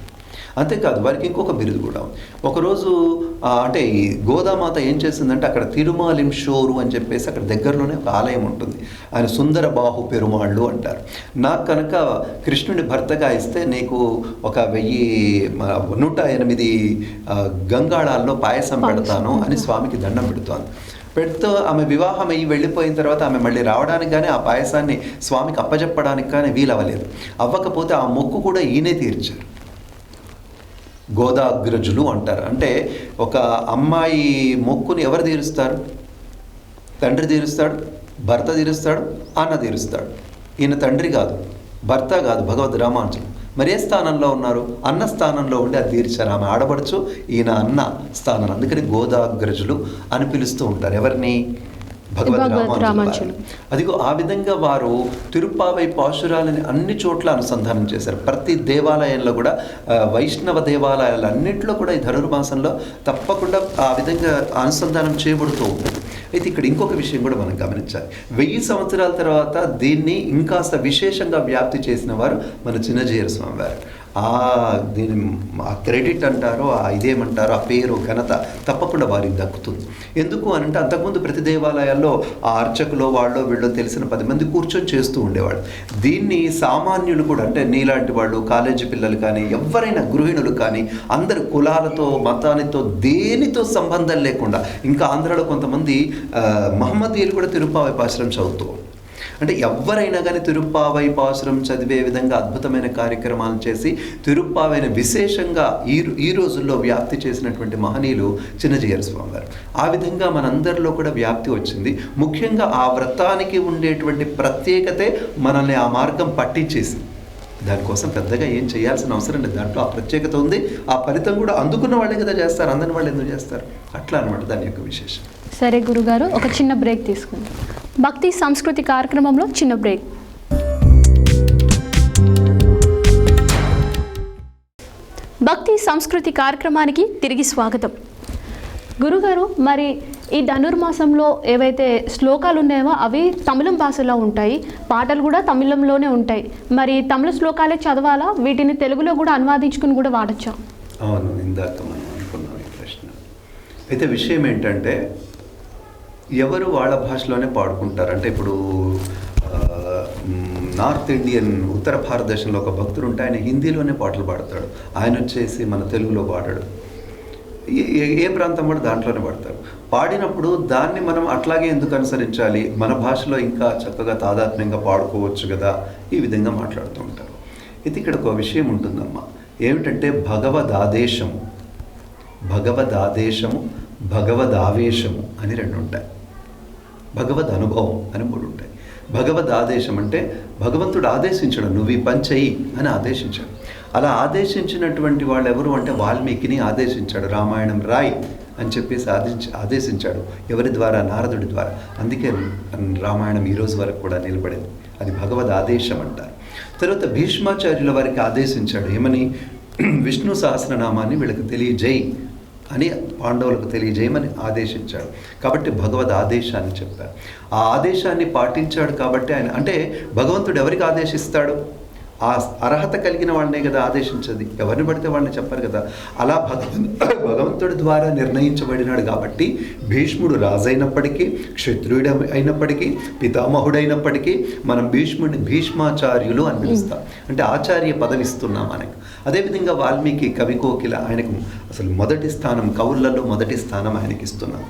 అంతేకాదు వారికి ఇంకొక బిరుదు కూడా ఉంది. ఒకరోజు అంటే ఈ గోదామాత ఏం చేసిందంటే అక్కడ తిరుమాలింషోరు అని చెప్పేసి అక్కడ దగ్గరలోనే ఒక ఆలయం ఉంటుంది. ఆయన సుందర బాహు పెరుమాళ్ళు అంటారు. నాకు కనుక కృష్ణుని భర్తగా ఇస్తే నీకు ఒక 108 గంగాళాల్లో పాయసం పెడతాను అని స్వామికి దండం పెడుతోంది. పెడుతూ ఆమె వివాహం అయ్యి వెళ్ళిపోయిన తర్వాత ఆమె మళ్ళీ రావడానికి కానీ ఆ పాయసాన్ని స్వామికి అప్పచెప్పడానికి కానీ వీలవ్వలేదు. అవ్వకపోతే ఆ మొక్కు కూడా ఈయనే తీర్చారు. గోదాగ్రజులు అంటారు. అంటే ఒక అమ్మాయి మొక్కుని ఎవరు తీరుస్తారు? తండ్రి తీరుస్తాడు, భర్త తీరుస్తాడు, అన్న తీరుస్తాడు. ఈయన తండ్రి కాదు, భర్త కాదు, భగవద్ రామానుజులు. మరి ఏ స్థానంలో ఉన్నారు? అన్న స్థానంలో ఉండి అది తీర్చారు. ఆమె ఆడబడుచు, ఈయన అన్న స్థానం. అందుకని గోదాగ్రజులు అని పిలుస్తూ ఉంటారు. ఎవరిని? భగవద్ రామానుజులు. అదిగో ఆ విధంగా వారు తిరుప్పావై పాశురాలని అన్ని చోట్ల అనుసంధానం చేశారు. ప్రతి దేవాలయంలో కూడా, వైష్ణవ దేవాలయాలు అన్నింటిలో కూడా ఈ ధనుర్మాసంలో తప్పకుండా ఆ విధంగా అనుసంధానం చేయబడుతూ ఉంటుంది. అయితే ఇక్కడ ఇంకొక విషయం కూడా మనం గమనించాలి. 1000 సంవత్సరాల తర్వాత దీన్ని ఇంకాస్త విశేషంగా వ్యాప్తి చేసిన వారు మన చిన్నజీయర స్వామి వారు. దీని ఆ క్రెడిట్ అంటారో, ఇదేమంటారో, ఆ పేరు ఘనత తప్పకుండా వారికి దక్కుతుంది. ఎందుకు అని అంటే అంతకుముందు ప్రతి దేవాలయాల్లో ఆ అర్చకులో వాళ్ళు వీళ్ళు తెలిసిన 10 మంది కూర్చొని చేస్తూ ఉండేవాళ్ళు. దీన్ని సామాన్యులు కూడా, అంటే నీలాంటి వాళ్ళు, కాలేజీ పిల్లలు కానీ, ఎవరైనా గృహిణులు కానీ, అందరు కులాలతో మతానితో దేనితో సంబంధం లేకుండా, ఇంకా ఆంధ్రాలో కొంతమంది మహమ్మదీయులు కూడా తిరుప్పావై పాశురం చదువుతూ, అంటే ఎవరైనా కానీ తిరుప్పావై పాశురం చదివే విధంగా అద్భుతమైన కార్యక్రమాలు చేసి తిరుప్పావైన విశేషంగా ఈ రోజుల్లో వ్యాప్తి చేసినటువంటి మహనీయులు చిన్నజీయర్ స్వామి గారు. ఆ విధంగా మనందరిలో కూడా వ్యాప్తి వచ్చింది. ముఖ్యంగా ఆ వ్రతానికి ఉండేటువంటి ప్రత్యేకతే మనల్ని ఆ మార్గం పట్టించేసి, దానికోసం పెద్దగా ఏం చేయాల్సిన అవసరం లేదు. దాంట్లో ఆ ప్రత్యేకత ఉంది. ఆ ఫలితం కూడా అందుకున్న వాళ్ళే కదా చేస్తారు, అందని వాళ్ళు ఎందుకు చేస్తారు? అట్లా అనమాట దాని యొక్క విశేషం. సరే గురుగారు, ఒక చిన్న బ్రేక్ తీసుకుందాం. భక్తి సంస్కృతి కార్యక్రమంలో చిన్న బ్రేక్. భక్తి సంస్కృతి కార్యక్రమానికి తిరిగి స్వాగతం. గురుగారు, మరి ఈ ధనుర్మాసంలో ఏవైతే శ్లోకాలు ఉన్నాయో అవి తమిళం భాషలో ఉంటాయి, పాటలు కూడా తమిళంలోనే ఉంటాయి. మరి తమిళ శ్లోకాలే చదవాలా, వీటిని తెలుగులో కూడా అనువాదించుకుని కూడా వాడచ్చా? అవును, ఇందాక మనం అనుకున్నాం ఈ ప్రశ్న. అయితే విషయం ఏంటంటే ఎవరు వాళ్ళ భాషలోనే పాడుకుంటారు. అంటే ఇప్పుడు నార్త్ ఇండియన్, ఉత్తర భారతదేశంలో ఒక భక్తుడు ఉంటే ఆయన హిందీలోనే పాటలు పాడతాడు. ఆయన వచ్చేసి మన తెలుగులో పాడాడు. ఏ ప్రాంతం కూడా దాంట్లోనే పాడతారు. పాడినప్పుడు దాన్ని మనం అట్లాగే ఎందుకు అనుసరించాలి, మన భాషలో ఇంకా చక్కగా తాదాత్మ్యంగా పాడుకోవచ్చు కదా, ఈ విధంగా మాట్లాడుతూ ఉంటారు. ఇది ఇక్కడ ఒక విషయం ఉంటుందమ్మా, ఏమిటంటే భగవదాదేశము, భగవదావేశము అని 2 ఉంటాయి. భగవద్ అనుభవం అని 3 ఉంటాయి. భగవద్ ఆదేశం అంటే భగవంతుడు ఆదేశించడం, నువ్వు ఈ పని చెయ్యి అని ఆదేశించాడు. అలా ఆదేశించినటువంటి వాళ్ళు ఎవరు అంటే వాల్మీకిని ఆదేశించాడు, రామాయణం రాయి అని చెప్పేసి ఆదేశించాడు. ఎవరి ద్వారా? నారదుడి ద్వారా. అందుకే రామాయణం ఈ రోజు వరకు కూడా నిలబడింది. అది భగవద్ ఆదేశం అంటారు. తర్వాత భీష్మాచార్యుల వారికి ఆదేశించాడు, ఏమని? విష్ణు సహస్రనామాన్ని వీళ్ళకి తెలియజేయి అని, పాండవులకు తెలియజేయమని ఆదేశించాడు. కాబట్టి భగవద్ ఆదేశాన్ని చెప్పారు. ఆ ఆదేశాన్ని పాటించాడు కాబట్టి ఆయన, అంటే భగవంతుడు ఎవరికి ఆదేశిస్తాడు? ఆ అర్హత కలిగిన వాళ్ళనే కదా ఆదేశించది, ఎవరిని పడితే వాళ్ళని చెప్పరు కదా. అలా భగవంతుడి ద్వారా నిర్ణయించబడినాడు కాబట్టి భీష్ముడు రాజైనప్పటికీ, క్షత్రియుడు అయినప్పటికీ, పితామహుడైనప్పటికీ మనం భీష్ముడిని భీష్మాచార్యులు అని పిలుస్తాం. అంటే ఆచార్య పదవి ఇస్తున్నాం ఆయనకు. అదేవిధంగా వాల్మీకి కవి కోకిల, ఆయనకు అసలు మొదటి స్థానం, కవులలో మొదటి స్థానం ఆయనకి ఇస్తున్నాం.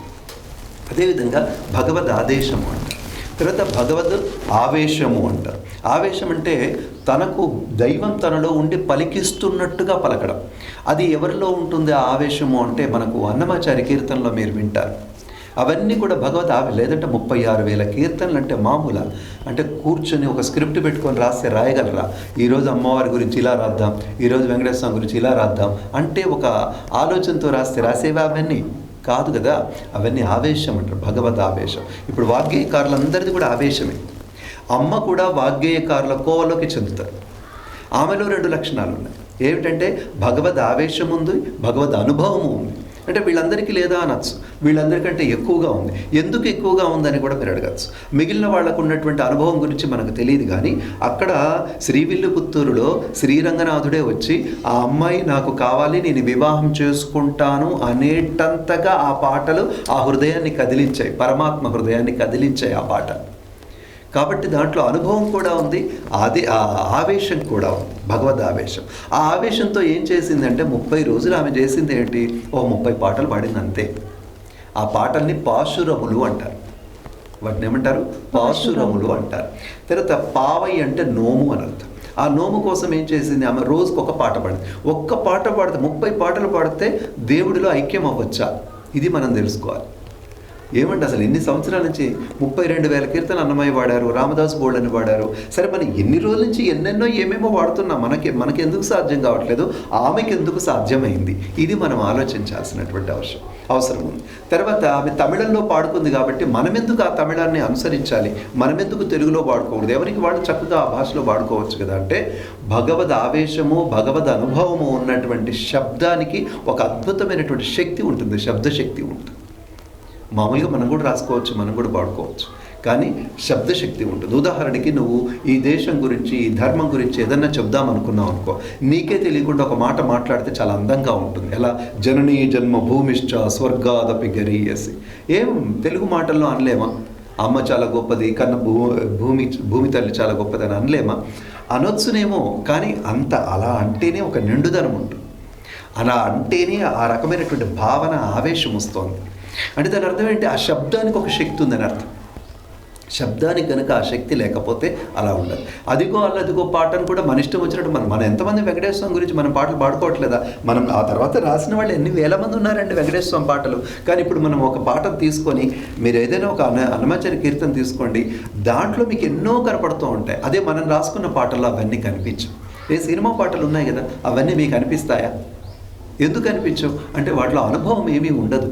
అదేవిధంగా భగవద్ ఆదేశము అంటారు. తర్వాత భగవద్ ఆవేశము అంటారు. ఆవేశం అంటే తనకు దైవం తనలో ఉండి పలికిస్తున్నట్టుగా పలకడం. అది ఎవరిలో ఉంటుంది ఆ ఆవేశము అంటే, మనకు అన్నమాచార్య కీర్తనలో మీరు వింటారు. అవన్నీ కూడా లేదంటే 36,000 కీర్తనలు అంటే మామూలు. అంటే కూర్చొని ఒక స్క్రిప్ట్ పెట్టుకొని రాయగలరా? ఈరోజు అమ్మవారి గురించి ఇలా రాద్దాం, ఈరోజు వెంకటేశ్వర స్వామి గురించి ఇలా రాద్దాం అంటే ఒక ఆలోచనతో రాసేవా? అవన్నీ కాదు కదా. అవన్నీ ఆవేశం అంటారు, భగవద్ ఆవేశం. ఇప్పుడు వాగ్గేయకారులందరిది కూడా ఆవేశమే. అమ్మ కూడా వాగ్గేయకారుల కోవలోకి చెందుతారు. ఆమెలో 2 లక్షణాలు ఉన్నాయి. ఏమిటంటే భగవద్ ఆవేశం ఉంది, భగవద్ అనుభవము ఉంది. అంటే వీళ్ళందరికీ లేదా అనొచ్చు, వీళ్ళందరికంటే ఎక్కువగా ఉంది. ఎందుకు ఎక్కువగా ఉందని కూడా మీరు అడగచ్చు. మిగిలిన వాళ్ళకు ఉన్నటువంటి అనుభవం గురించి మనకు తెలియదు, కానీ అక్కడ శ్రీవిల్లిపుత్తూరులో శ్రీరంగనాథుడే వచ్చి ఆ అమ్మాయి నాకు కావాలి, నేను వివాహం చేసుకుంటాను అనేటంతగా ఆ పాటలు ఆ హృదయాన్ని కదిలించాయి, పరమాత్మ హృదయాన్ని కదిలించాయి ఆ పాట. కాబట్టి దాంట్లో అనుభవం కూడా ఉంది, ఆ ఆవేశం కూడా ఉంది, భగవద్ ఆవేశం. ఆ ఆవేశంతో ఏం చేసిందంటే 30 రోజులు ఆమె చేసింది ఏంటి? 30 పాటలు పాడింది అంతే. ఆ పాటల్ని పాశురములు అంటారు. వాటిని ఏమంటారు? పాశురములు అంటారు. తర్వాత పావై అంటే నోము అని అర్థం. ఆ నోము కోసం ఏం చేసింది ఆమె? రోజుకు ఒక పాట పాడింది. ఒక్క పాట పాడితే 30 పాటలు పాడితే దేవుడిలో ఐక్యం అవ్వచ్చా? ఇది మనం తెలుసుకోవాలి. ఏమంటే అసలు ఎన్ని సంవత్సరాల నుంచి 32,000 కీర్తనలు అన్నమయ్య వాడారు, రామదాసు బోళ్ళని వాడారు. సరే మనం ఎన్ని రోజుల నుంచి ఎన్నెన్నో ఏమేమో వాడుతున్నాం, మనకి ఎందుకు సాధ్యం కావట్లేదు, ఆమెకి ఎందుకు సాధ్యమైంది? ఇది మనం ఆలోచించాల్సినటువంటి అవసరం ఉంది. తర్వాత ఆమె తమిళంలో పాడుకుంది కాబట్టి మనం ఎందుకు ఆ తమిళాన్ని అనుసరించాలి, మనం ఎందుకు తెలుగులో పాడుకోకూడదు? ఎవరికి వాళ్ళు చక్కగా ఆ భాషలో పాడుకోవచ్చు కదా. అంటే భగవద్ ఆవేశము, భగవద్ అనుభవము ఉన్నటువంటి శబ్దానికి ఒక అద్భుతమైనటువంటి శక్తి ఉంటుంది, శబ్దశక్తి ఉంటుంది. మామూలుగా మనం కూడా రాసుకోవచ్చు, మనం కూడా పాడుకోవచ్చు. కానీ శబ్దశక్తి ఉంటుంది. ఉదాహరణకి నువ్వు ఈ దేశం గురించి, ఈ ధర్మం గురించి ఏదన్నా చెప్దాం అనుకున్నావు అనుకో, నీకే తెలియకుండా ఒక మాట మాట్లాడితే చాలా అందంగా ఉంటుంది. ఎలా జననీ జన్మ భూమిశ్చ స్వర్గాదపి గరీయసి. ఏం తెలుగు మాటల్లో అనలేమా? అమ్మ చాలా గొప్పది, కన్న భూమి తల్లి చాలా గొప్పది అని అనలేమా? అనొచ్చునేమో, కానీ అంత అలా అంటేనే ఒక నిండుదనం ఉంటుంది. అలా అంటేనే ఆ రకమైనటువంటి భావన, ఆవేశం వస్తుంది. అంటే దాని అర్థం ఏంటి? ఆ శబ్దానికి ఒక శక్తి ఉందని అర్థం. శబ్దానికి కనుక ఆ శక్తి లేకపోతే అలా ఉండదు. అదిగో అల్లదిగో పాటను కూడా మన ఇష్టం వచ్చినట్టు మనం ఎంతమంది వెంకటేశ్వర స్వామి గురించి మనం పాటలు పాడుకోవట్లేదా? మనం ఆ తర్వాత రాసిన వాళ్ళు ఎన్ని వేల మంది ఉన్నారండి వెంకటేశ్వర స్వామి పాటలు. కానీ ఇప్పుడు మనం ఒక పాటను తీసుకొని, మీరు ఏదైనా ఒక హనుమాచార్య కీర్తన తీసుకోండి, దాంట్లో మీకు ఎన్నో కనపడుతూ ఉంటాయి. అదే మనం రాసుకున్న పాటల్లో అవన్నీ కనిపించవు. ఏ సినిమా పాటలు ఉన్నాయి కదా, అవన్నీ మీకు అనిపిస్తాయా? ఎందుకు అనిపించవు అంటే వాటిలో అనుభవం ఏమీ ఉండదు.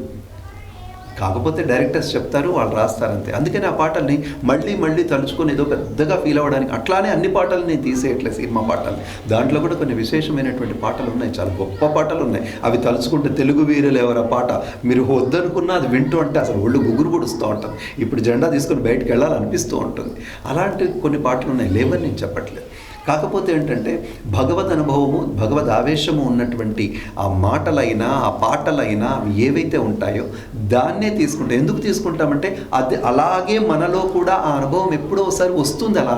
కాకపోతే డైరెక్టర్స్ చెప్తారు, వాళ్ళు రాస్తారంతే. అందుకని ఆ పాటల్ని మళ్ళీ మళ్ళీ తలుచుకొని ఏదో పెద్దగా ఫీల్ అవ్వడానికి అట్లానే అన్ని పాటలు నేను తీసేయట్లేదు, సినిమా పాటలు. దాంట్లో కూడా కొన్ని విశేషమైనటువంటి పాటలు ఉన్నాయి, చాలా గొప్ప పాటలు ఉన్నాయి. అవి తలుచుకుంటే తెలుగు వీరులు ఎవరా పాట మీరు వద్దనుకున్నా అది వింటూ అంటే అసలు ఒళ్ళు గుగురు పొడుస్తూ ఉంటాం. ఇప్పుడు జెండా తీసుకొని బయటకు వెళ్ళాలనిపిస్తూ ఉంటుంది. అలాంటి కొన్ని పాటలు ఉన్నాయి, లేవని నేను చెప్పట్లేదు. కాకపోతే ఏంటంటే భగవద్ అనుభవము, భగవద్ ఆవేశము ఉన్నటువంటి ఆ మాటలైనా, ఆ పాటలైనా అవి ఏవైతే ఉంటాయో దాన్నే తీసుకుంటాం. ఎందుకు తీసుకుంటామంటే అది అలాగే మనలో కూడా ఆ అనుభవం ఎప్పుడో ఒకసారి వస్తుంది. అలా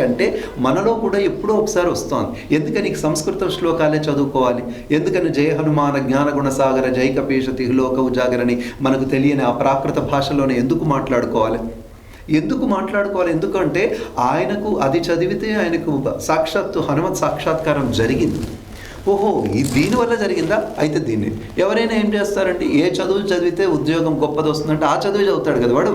అంటే మనలో కూడా ఎప్పుడో ఒకసారి వస్తుంది. ఎందుకని సంస్కృత శ్లోకాలే చదువుకోవాలి? ఎందుకని జయ హనుమాన జ్ఞానగుణ సాగర జై కపీశ తిహులోక ఉజాగరని మనకు తెలియని ఆ ప్రాకృత భాషలోనే ఎందుకు మాట్లాడుకోవాలి? ఎందుకంటే ఆయనకు అది చదివితే ఆయనకు సాక్షాత్తు హనుమత్ సాక్షాత్కారం జరిగింది. ఓహో, దీనివల్ల జరిగిందా? అయితే దీన్ని ఎవరైనా ఏం చేస్తారంటే, ఏ చదువు చదివితే ఉద్యోగం గొప్పది వస్తుందంటే ఆ చదువు చదువుతాడు కదా వాడు.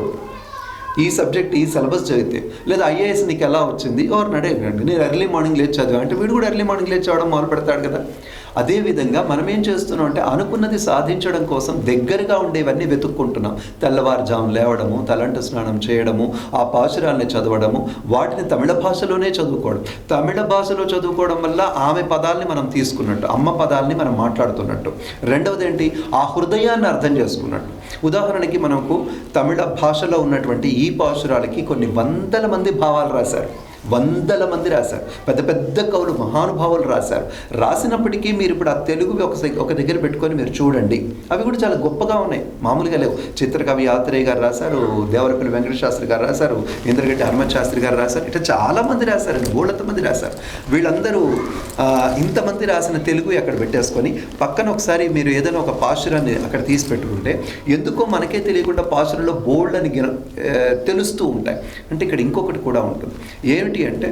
ఈ సబ్జెక్ట్, ఈ సిలబస్ చదివితే, లేదా ఐఏఎస్ నీకు ఎలా వచ్చింది ఎవరిని అడగండి, నేను ఎర్లీ మార్నింగ్ లేచి చదివా అంటే వీడు కూడా ఎర్లీ మార్నింగ్ లేచి చదవడం మొదలు పెడతాడు కదా. అదేవిధంగా మనం ఏం చేస్తున్నాం అంటే అనుకున్నది సాధించడం కోసం దగ్గరగా ఉండేవన్నీ వెతుక్కుంటున్నాం. తెల్లవారుజాము లేవడము, తలంటు స్నానం చేయడము, ఆ పాశురాల్ని చదవడము, వాటిని తమిళ భాషలోనే చదువుకోవడం. తమిళ భాషలో చదువుకోవడం వల్ల ఆమె పదాలని మనం తీసుకున్నట్టు, అమ్మ పదాలని మనం మాట్లాడుతున్నట్టు. రెండవది ఏంటి? ఆ హృదయాన్ని అర్థం చేసుకున్నట్టు. ఉదాహరణకి మనకు తమిళ భాషలో ఉన్నటువంటి ఈ పాశురాలకి కొన్ని వందల మంది భావాలు రాశారు. పెద్ద పెద్ద కవులు, మహానుభావులు రాశారు. రాసినప్పటికీ మీరు ఇప్పుడు ఆ తెలుగు ఒక దగ్గర పెట్టుకొని మీరు చూడండి, అవి కూడా చాలా గొప్పగా ఉన్నాయి, మామూలుగా లేవు. చిత్రకవి యాత్రేయ గారు రాశారు, దేవరపల్లి వెంకట శాస్త్రి గారు రాశారు, ఇంద్రగడ్డి హనుమత్ శాస్త్రి గారు రాశారు. ఇట్లా చాలామంది రాశారండి, బోళ్ళంతమంది రాశారు. వీళ్ళందరూ ఇంతమంది రాసిన తెలుగు అక్కడ పెట్టేసుకొని పక్కన ఒకసారి మీరు ఏదైనా ఒక పాశురాన్ని అక్కడ తీసి పెట్టుకుంటే ఎందుకో మనకే తెలియకుండా పాశురంలో బోల్డ్ అని తెలుస్తూ ఉంటాయి. అంటే ఇక్కడ ఇంకొకటి కూడా ఉంటుంది. ఏమిటి అంటే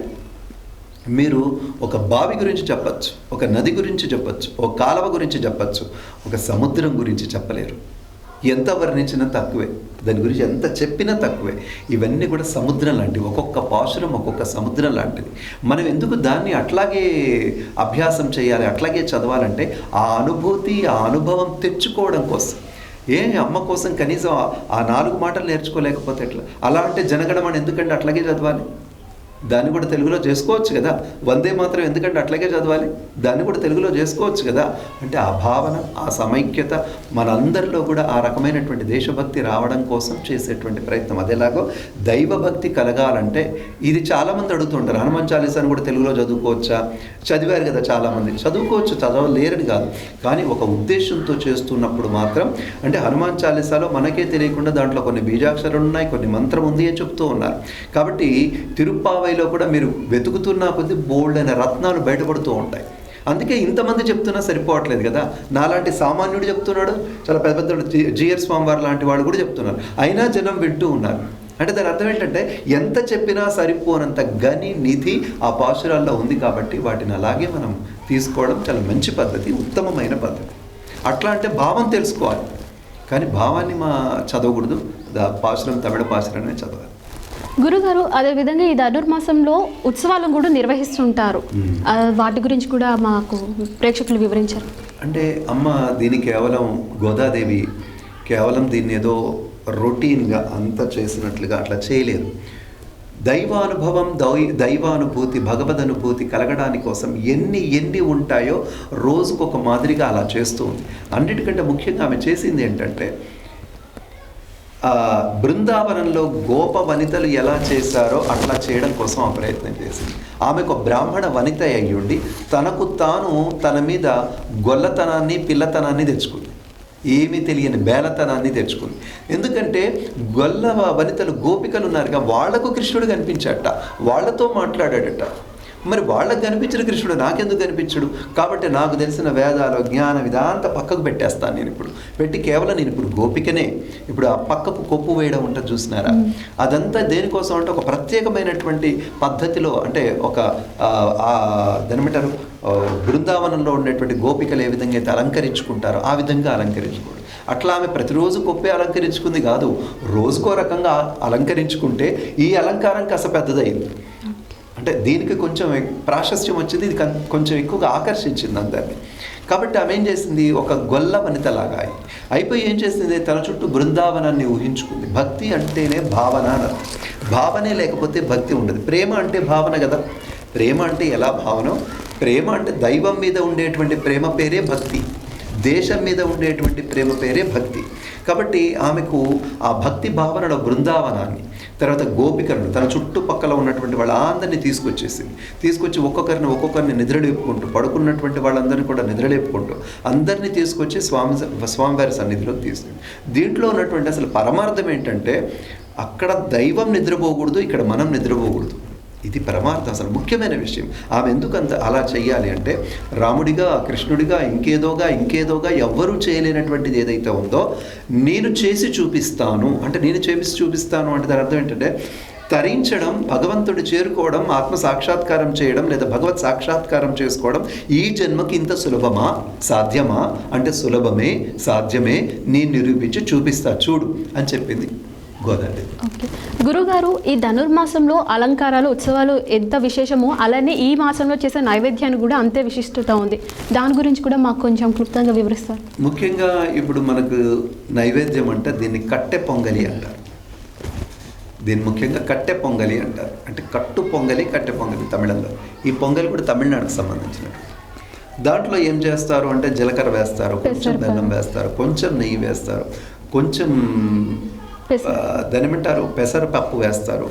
మీరు ఒక బావి గురించి చెప్పచ్చు, ఒక నది గురించి చెప్పచ్చు, ఒక కాలువ గురించి చెప్పచ్చు, ఒక సముద్రం గురించి చెప్పలేరు. ఎంత వర్ణించినా తక్కువే, దాని గురించి ఎంత చెప్పినా తక్కువే. ఇవన్నీ కూడా సముద్రం లాంటివి, ఒక్కొక్క పాశురం ఒక్కొక్క సముద్రం లాంటిది. మనం ఎందుకు దాన్ని అట్లాగే అభ్యాసం చేయాలి, అట్లాగే చదవాలంటే ఆ అనుభూతి, ఆ అనుభవం తెచ్చుకోవడం కోసం. అమ్మ కోసం కనీసం ఆ 4 మాటలు నేర్చుకోలేకపోతే ఎట్లా? అలా అంటే జనగణమని ఎందుకంటే అట్లాగే చదవాలి? దాన్ని కూడా తెలుగులో చేసుకోవచ్చు కదా. వందే మాత్రం ఎందుకంటే అట్లాగే చదవాలి? దాన్ని కూడా తెలుగులో చేసుకోవచ్చు కదా. అంటే ఆ భావన, ఆ సమైక్యత మనందరిలో కూడా ఆ రకమైనటువంటి దేశభక్తి రావడం కోసం చేసేటువంటి ప్రయత్నం. అదేలాగో దైవభక్తి కలగాలంటే ఇది చాలామంది అడుగుతుంటారు, హనుమాన్ చాలీసాను కూడా తెలుగులో చదువుకోవచ్చా? చదివారు కదా చాలామంది, చదువుకోవచ్చు, చదవలేరని కాదు. కానీ ఒక ఉద్దేశంతో చేస్తున్నప్పుడు మాత్రం, అంటే హనుమాన్ చాలీసాలో మనకే తెలియకుండా దాంట్లో కొన్ని బీజాక్షరాలు ఉన్నాయి, కొన్ని మంత్రం ఉంది అని చెప్తూ ఉన్నారు. కాబట్టి తిరుప్పావైలో కూడా మీరు వెతుకుతున్న కొద్ది బోల్డ్ అయిన రత్నాలు బయటపడుతూ ఉంటాయి. అందుకే ఇంతమంది చెప్తున్నా సరిపోవట్లేదు కదా. నాలాంటి సామాన్యుడు చెప్తున్నాడు, చాలా పెద్ద పెద్ద జిఆర్ స్వామి వారు లాంటి వాళ్ళు కూడా చెప్తున్నారు, అయినా జనం వింటూ ఉన్నారు. అంటే దాని అర్థం ఏంటంటే ఎంత చెప్పినా సరిపోనంత గని నిధి ఆ పాశురాల్లో ఉంది. కాబట్టి వాటిని అలాగే మనం తీసుకోవడం చాలా మంచి పద్ధతి, ఉత్తమమైన పద్ధతి. అట్లా అంటే భావం తెలుసుకోవాలి, కానీ భావాన్ని చదవకూడదు. పాశురం తమిళ పాశురాన్ని చదవాలి. గురుగారు, అదేవిధంగా ఈ ధనుర్మాసంలో ఉత్సవాలను కూడా నిర్వహిస్తుంటారు, వాటి గురించి కూడా మాకు ప్రేక్షకులు వివరించారు. అంటే అమ్మ దీన్ని కేవలం గోదాదేవి కేవలం దీన్ని ఏదో రొటీన్గా అంత చేసినట్లుగా అట్లా చేయలేదు. దైవానుభవం, దైవానుభూతి, భగవదనుభూతి కలగడానికి కోసం ఎన్ని ఉంటాయో రోజుకొక మాదిరిగా అలా చేస్తూ ఉంది. అన్నిటికంటే ముఖ్యంగా ఆమె చేసింది ఏంటంటే బృందావనంలో గోప వనితలు ఎలా చేశారో అట్లా చేయడం కోసం ఆ ప్రయత్నం చేసింది. ఆమెకు బ్రాహ్మణ వనిత అయ్యుండి తనకు తాను తన మీద గొల్లతనాన్ని పిల్లతనాన్ని తెచ్చుకుంది, ఏమీ తెలియని బేలతనాన్ని తెచ్చుకుంది. ఎందుకంటే గొల్ల వనితలు గోపికలు ఉన్నారుగా, వాళ్లకు కృష్ణుడు కనిపించాడట, వాళ్ళతో మాట్లాడాడట. మరి వాళ్ళకు కనిపించిన కృష్ణుడు నాకెందుకు కనిపించడు? కాబట్టి నాకు తెలిసిన వేదాలు జ్ఞానం ఇదంతా పక్కకు పెట్టేస్తాను నేను ఇప్పుడు, పెట్టి కేవలం నేను ఇప్పుడు గోపికనే. ఇప్పుడు ఆ పక్కకు కొప్పు వేయడం ఉంటుంది చూసినారా, అదంతా దేనికోసం అంటే ఒక ప్రత్యేకమైనటువంటి పద్ధతిలో, అంటే ఒక దానిమంటారు బృందావనంలో ఉండేటువంటి గోపికలు ఏ విధంగా అయితే అలంకరించుకుంటారో ఆ విధంగా అలంకరించుకోండి. అట్లా ఆమె ప్రతిరోజు కొప్పే అలంకరించుకుంది కాదు, రోజుకో రకంగా అలంకరించుకుంటే ఈ అలంకారం కాస్త పెద్దదైంది. అంటే దీనికి కొంచెం ప్రాశస్త్యం వచ్చింది, ఇది కొంచెం ఎక్కువగా ఆకర్షించింది అందరినీ. కాబట్టి ఆమె ఏం చేసింది, ఒక గొల్ల వనితలాగా అయిపోయి ఏం చేసింది, తన చుట్టూ బృందావనాన్ని ఊహించుకుంది. భక్తి అంటేనే భావన అన్నది, భావనే లేకపోతే భక్తి ఉండదు. ప్రేమ అంటే భావన కదా, ప్రేమ అంటే ఎలా భావనో, ప్రేమ అంటే దైవం మీద ఉండేటువంటి ప్రేమ పేరే భక్తి, దేశం మీద ఉండేటువంటి ప్రేమ పేరే భక్తి. కాబట్టి ఆమెకు ఆ భక్తి భావనలో బృందావనాన్ని, తర్వాత గోపికలను, తన చుట్టుపక్కల ఉన్నటువంటి వాళ్ళందరినీ తీసుకొచ్చి ఒక్కొక్కరిని నిద్రలేపుకుంటూ, పడుకున్నటువంటి వాళ్ళందరినీ కూడా నిద్రలేపుకుంటూ అందరినీ తీసుకొచ్చి స్వామివారి సన్నిధిలోకి తీసుకుంది. దీంట్లో ఉన్నటువంటి అసలు పరమార్థం ఏంటంటే, అక్కడ దైవం నిద్రపోకూడదు, ఇక్కడ మనం నిద్రపోకూడదు. ఇది పరమార్థం, అసలు ముఖ్యమైన విషయం. ఆమె ఎందుకంత అలా చెయ్యాలి అంటే, రాముడిగా, కృష్ణుడిగా, ఇంకేదోగా ఎవ్వరూ చేయలేనటువంటిది ఏదైతే ఉందో నేను చేసి చూపిస్తాను అంటే, దాని అర్థం ఏంటంటే తరించడం, భగవంతుడు చేరుకోవడం, ఆత్మ సాక్షాత్కారం చేయడం లేదా భగవత్ సాక్షాత్కారం చేసుకోవడం ఈ జన్మకి ఇంత సులభమా, సాధ్యమా అంటే సులభమే, సాధ్యమే, నేను నిరూపించి చూపిస్తా చూడు అని చెప్పింది గోదావరి. ఓకే గురుగారు, ఈ ధనుర్మాసంలో అలంకారాలు, ఉత్సవాలు ఎంత విశేషమో అలానే ఈ మాసంలో చేసే నైవేద్యాన్ని కూడా అంతే విశిష్టత ఉంది. దాని గురించి కూడా మాకు కొంచెం క్లుప్తంగా వివరిస్తారు. ముఖ్యంగా ఇప్పుడు మనకు నైవేద్యం అంటే దీన్ని కట్టె పొంగలి అంటారు. దీన్ని ముఖ్యంగా కట్టె పొంగలి అంటారు. అంటే కట్టు పొంగలి, కట్టె పొంగలి తమిళంలో. ఈ పొంగలి కూడా తమిళనాడుకు సంబంధించినది. దాంట్లో ఏం చేస్తారు అంటే జీలకర్ర వేస్తారు, కొంచెం బెల్లం వేస్తారు, కొంచెం నెయ్యి వేస్తారు, కొంచెం దానిమంటారు పెసరపప్పు వేస్తారు.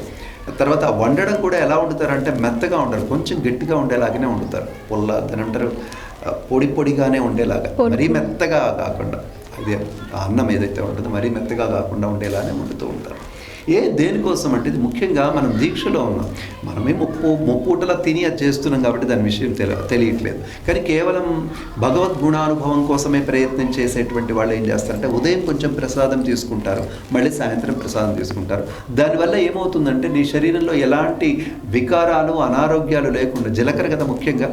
తర్వాత వండడం కూడా ఎలా వండుతారంటే మెత్తగా ఉండరు, కొంచెం గట్టిగా ఉండేలాగానే వండుతారు. దానిమంటారు పొడిగానే ఉండేలాగా, మరీ మెత్తగా కాకుండా, అదే అన్నం ఏదైతే ఉంటుందో మరీ మెత్తగా కాకుండా ఉండేలానే వండుతూ ఉంటారు. దేనికోసం అంటే, ఇది ముఖ్యంగా మనం దీక్షలో ఉన్నాం, మనమే ముప్పూటలా తిని అది చేస్తున్నాం కాబట్టి దాని విషయం తెలియట్లేదు. కానీ కేవలం భగవద్గుణానుభవం కోసమే ప్రయత్నం చేసేటువంటి వాళ్ళు ఏం చేస్తారంటే, ఉదయం కొంచెం ప్రసాదం తీసుకుంటారు, మళ్ళీ సాయంత్రం ప్రసాదం తీసుకుంటారు. దానివల్ల ఏమవుతుందంటే, నీ శరీరంలో ఎలాంటి వికారాలు, అనారోగ్యాలు లేకుండా, జీలకర్ర కదా ముఖ్యంగా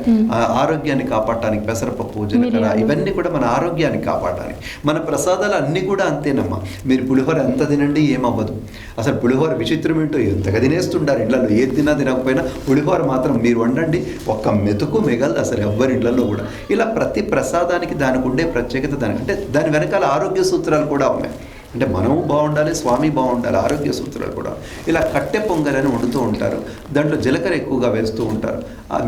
ఆరోగ్యాన్ని కాపాడటానికి, పెసరపప్పు, జీలకర్ర ఇవన్నీ కూడా మన ఆరోగ్యాన్ని కాపాడడానికి. మన ప్రసాదాలు అన్నీ కూడా అంతేనమ్మా. మీరు పులిహోర ఎంత తినండి ఏమవ్వదు. అసలు పులిహోర విచిత్రం ఏంటో, ఎంతగా తినేస్తుంటారు ఇళ్లలో, ఏది తినకపోయినా పులిహోర మాత్రం మీరు వండండి ఒక్క మెతుకు మిగలదు అసలు ఎవ్వరి ఇళ్లలో కూడా. ఇలా ప్రతి ప్రసాదానికి దానికి ఉండే ప్రత్యేకత, అంటే దాని వెనకాల ఆరోగ్య సూత్రాలు కూడా ఉన్నాయి. అంటే మనము బాగుండాలి, స్వామి బాగుండాలి, ఆరోగ్య సూత్రాలు కూడా. ఇలా కట్టె పొంగలని వండుతూ ఉంటారు, దాంట్లో జీలకర్ర ఎక్కువగా వేస్తూ ఉంటారు,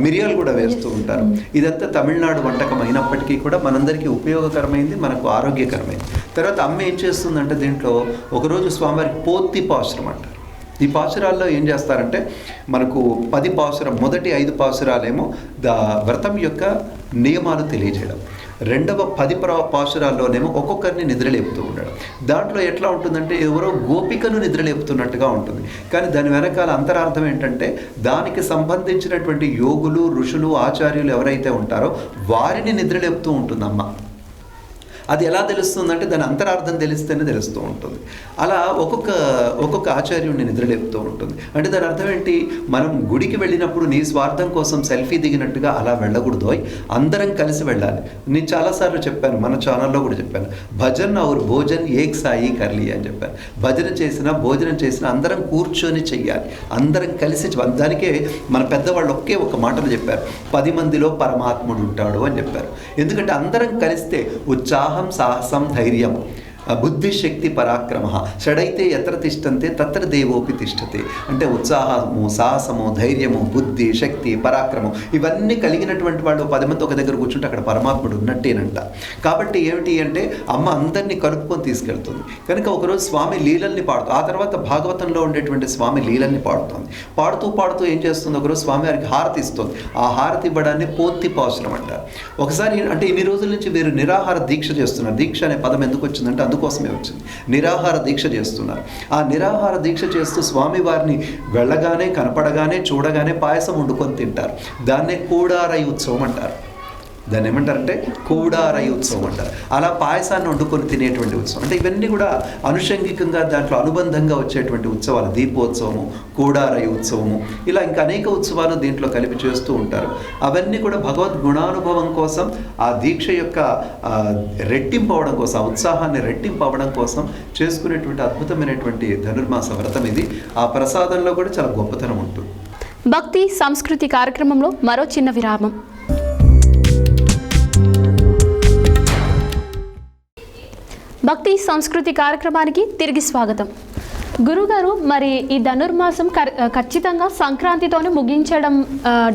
మిరియాలు కూడా వేస్తూ ఉంటారు. ఇదంతా తమిళనాడు వంటకం అయినప్పటికీ కూడా మనందరికీ ఉపయోగకరమైంది, మనకు ఆరోగ్యకరమైంది. తర్వాత అమ్మ ఏం చేస్తుందంటే, దీంట్లో ఒకరోజు స్వామివారికి పోత్తి పాశురం అంటారు. ఈ పాశురాల్లో ఏం చేస్తారంటే, మనకు 10 పాశురం, మొదటి 5 పాశురాలేమో వ్రతం యొక్క నియమాలు తెలియజేయడం, రెండవ 10 పాశురాల్లోనేమో ఒక్కొక్కరిని నిద్రలేపుతూ ఉండడం. దాంట్లో ఎట్లా ఉంటుందంటే, ఎవరో గోపికను నిద్రలేపుతున్నట్టుగా ఉంటుంది. కానీ దాని వెనకాల అంతరార్థం ఏంటంటే, దానికి సంబంధించినటువంటి యోగులు, ఋషులు, ఆచార్యులు ఎవరైతే ఉంటారో వారిని నిద్రలేపుతూ ఉంటుందమ్మ. అది ఎలా తెలుస్తుందంటే, దాని అంతరార్థం తెలిస్తేనే తెలుస్తూ ఉంటుంది. అలా ఒక్కొక్క ఆచార్యుడిని నిద్రలేపుతూ ఉంటుంది. అంటే దాని అర్థం ఏంటి, మనం గుడికి వెళ్ళినప్పుడు నీ స్వార్థం కోసం సెల్ఫీ దిగినట్టుగా అలా వెళ్ళకూడదు, అందరం కలిసి వెళ్ళాలి. నేను చాలాసార్లు చెప్పాను, మన ఛానల్లో కూడా చెప్పాను, భజన్ ఔర్ భోజన్ ఏక్ సాయి కర్లీ అని చెప్పాను. భజన చేసినా భోజనం చేసినా అందరం కూర్చొని చెయ్యాలి, అందరం కలిసి. దానికే మన పెద్దవాళ్ళు ఒక మాటలు చెప్పారు, 10 మందిలో పరమాత్ముడు ఉంటాడు అని చెప్పారు. ఎందుకంటే అందరం కలిస్తే ఉత్సాహం, సాహసం, ధైర్యం, బుద్ధిశక్తి పరాక్రమ. షడైతే ఎత్ర తిష్టంతే తత్ర దేవోపి తిష్టతే. అంటే ఉత్సాహము, సాహసము, ధైర్యము, బుద్ధి, శక్తి, పరాక్రమం ఇవన్నీ కలిగినటువంటి వాళ్ళు 10 మంది ఒక దగ్గర కూర్చుంటే అక్కడ పరమాత్ముడు ఉన్నట్టేనంట. కాబట్టి ఏమిటి అంటే అమ్మ అందరినీ కలుపుకొని తీసుకెళ్తుంది. కనుక ఒకరోజు స్వామి లీలల్ని పాడుతుంది. ఆ తర్వాత భాగవతంలో ఉండేటువంటి స్వామి లీలల్ని పాడుతుంది. పాడుతూ ఏం చేస్తుంది, ఒకరోజు స్వామి వారికి హారతి ఇస్తుంది. ఆ హారతి ఇవ్వడాన్ని పోత్తిపాసనం అంటారు. ఒకసారి అంటే ఇన్ని రోజుల నుంచి వీరు నిరాహార దీక్ష చేస్తున్నారు. దీక్ష అనే పదం ఎందుకు వచ్చిందంటే అందుకోసమే వచ్చింది. నిరాహార దీక్ష చేస్తున్నారు. ఆ నిరాహార దీక్ష చేస్తూ స్వామి వారిని వెళ్ళగానే, కనపడగానే, చూడగానే పాయసం వండుకొని తింటారు. దాన్నే కూడారై ఉత్సవం అంటారు. దాన్ని ఏమంటారంటే కూడారై ఉత్సవం అంటారు. అలా పాయసాన్ని వండుకొని తినేటువంటి ఉత్సవం. అంటే ఇవన్నీ కూడా అనుషంగికంగా దాంట్లో అనుబంధంగా వచ్చేటువంటి ఉత్సవాలు. దీపోత్సవము, కూడారై ఉత్సవము, ఇలా ఇంకా అనేక ఉత్సవాలు దీంట్లో కలిపి చేస్తూ ఉంటారు. అవన్నీ కూడా భగవద్ గుణానుభవం కోసం, ఆ దీక్ష యొక్క రెట్టింపు అవడం కోసం, ఆ ఉత్సాహాన్ని రెట్టింపు అవ్వడం కోసం చేసుకునేటువంటి అద్భుతమైనటువంటి ధనుర్మాస వ్రతం ఇది. ఆ ప్రసాదంలో కూడా చాలా గొప్పతనం ఉంటుంది. భక్తి సంస్కృతి కార్యక్రమంలో మరో చిన్న విరామం. భక్తి సంస్కృతి కార్యక్రమానికి తిరిగి స్వాగతం. గురుగారు, మరి ఈ ధనుర్మాసం ఖచ్చితంగా సంక్రాంతితోనే ముగించడం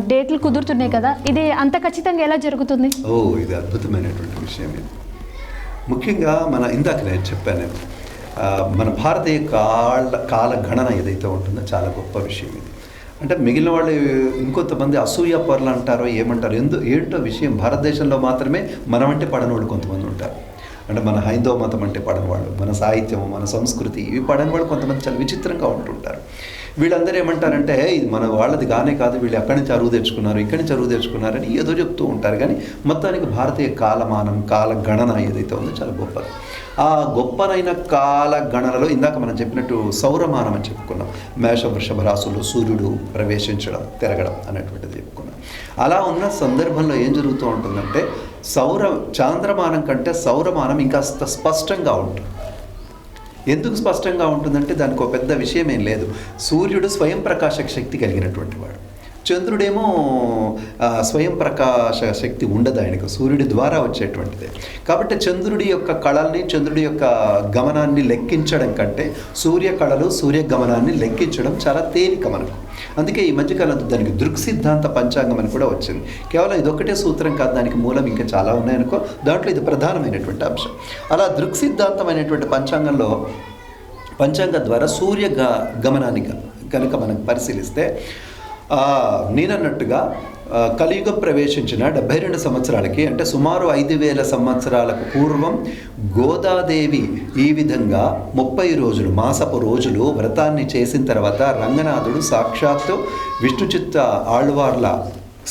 డేట్లు కుదురుతున్నాయి కదా, ఇది అంత ఖచ్చితంగా ఎలా జరుగుతుంది? ఇది అద్భుతమైనటువంటి విషయం. ఇది ముఖ్యంగా ఇందాక నేను చెప్పాను, మన భారతీయ కాల గణన ఏదైతే ఉంటుందో చాలా గొప్ప విషయం ఇది. అంటే మిగిలిన వాళ్ళు ఇంకొంతమంది అసూయ పరులు అంటారో ఏమంటారు, ఏంటో విషయం, భారతదేశంలో మాత్రమే మనం అంటే పడని వాళ్ళు కొంతమంది ఉంటారు. అంటే మన హైందవ మతం అంటే పడని వాళ్ళు, మన సాహిత్యము, మన సంస్కృతి ఇవి పడని వాళ్ళు కొంతమంది చాలా విచిత్రంగా ఉంటుంటారు. వీళ్ళందరూ ఏమంటారంటే ఇది మన వాళ్ళది కానే కాదు, వీళ్ళు ఎక్కడి నుంచి అరువు తెచ్చుకున్నారు, ఇక్కడి నుంచి అరువు తెచ్చుకున్నారని ఏదో చెప్తూ ఉంటారు. కానీ మొత్తానికి భారతీయ కాలమానం, కాల గణన ఏదైతే ఉందో చాలా గొప్పది. ఆ గొప్పనైన కాల గణనలో ఇందాక మనం చెప్పినట్టు సౌరమానం అని చెప్పుకున్నాం. మేష వృషభ రాశుల్లో సూర్యుడు ప్రవేశించడం, తిరగడం అనేటువంటిది చెప్పుకున్నాం. అలా ఉన్న సందర్భంలో ఏం జరుగుతూ ఉంటుందంటే చాంద్రమానం కంటే సౌరమానం ఇంకాస్త స్పష్టంగా ఉంటుంది. ఎందుకు స్పష్టంగా ఉంటుందంటే దానికి ఒక పెద్ద విషయం ఏం లేదు. సూర్యుడు స్వయం ప్రకాశక శక్తి కలిగినటువంటి వాడు, చంద్రుడేమో స్వయం ప్రకాశ శక్తి ఉండదు ఆయనకు, సూర్యుడి ద్వారా వచ్చేటువంటిదే. కాబట్టి చంద్రుడి యొక్క కళల్ని, చంద్రుడి యొక్క గమనాన్ని లెక్కించడం కంటే సూర్య కళలు, సూర్య గమనాన్ని లెక్కించడం చాలా తేలిక మనకు. అందుకే ఈ మధ్యకాలంలో దానికి దృక్ సిద్ధాంత పంచాంగం అని కూడా వచ్చింది. కేవలం ఇదొక్కటే సూత్రం కాదు, దానికి మూలం ఇంకా చాలా ఉన్నాయనుకో, దాంట్లో ఇది ప్రధానమైనటువంటి అంశం. అలా దృక్ సిద్ధాంతమైనటువంటి పంచాంగం ద్వారా సూర్య గమనాన్ని కనుక మనం పరిశీలిస్తే నేనన్నట్టుగా కలియుగం ప్రవేశించిన 72 సంవత్సరాలకి, అంటే సుమారు 5000 సంవత్సరాలకు పూర్వం గోదాదేవి ఈ విధంగా 30 రోజులు, మాసపు రోజులు వ్రతాన్ని చేసిన తర్వాత రంగనాథుడు సాక్షాత్తు విష్ణుచిత్త ఆళ్వార్ల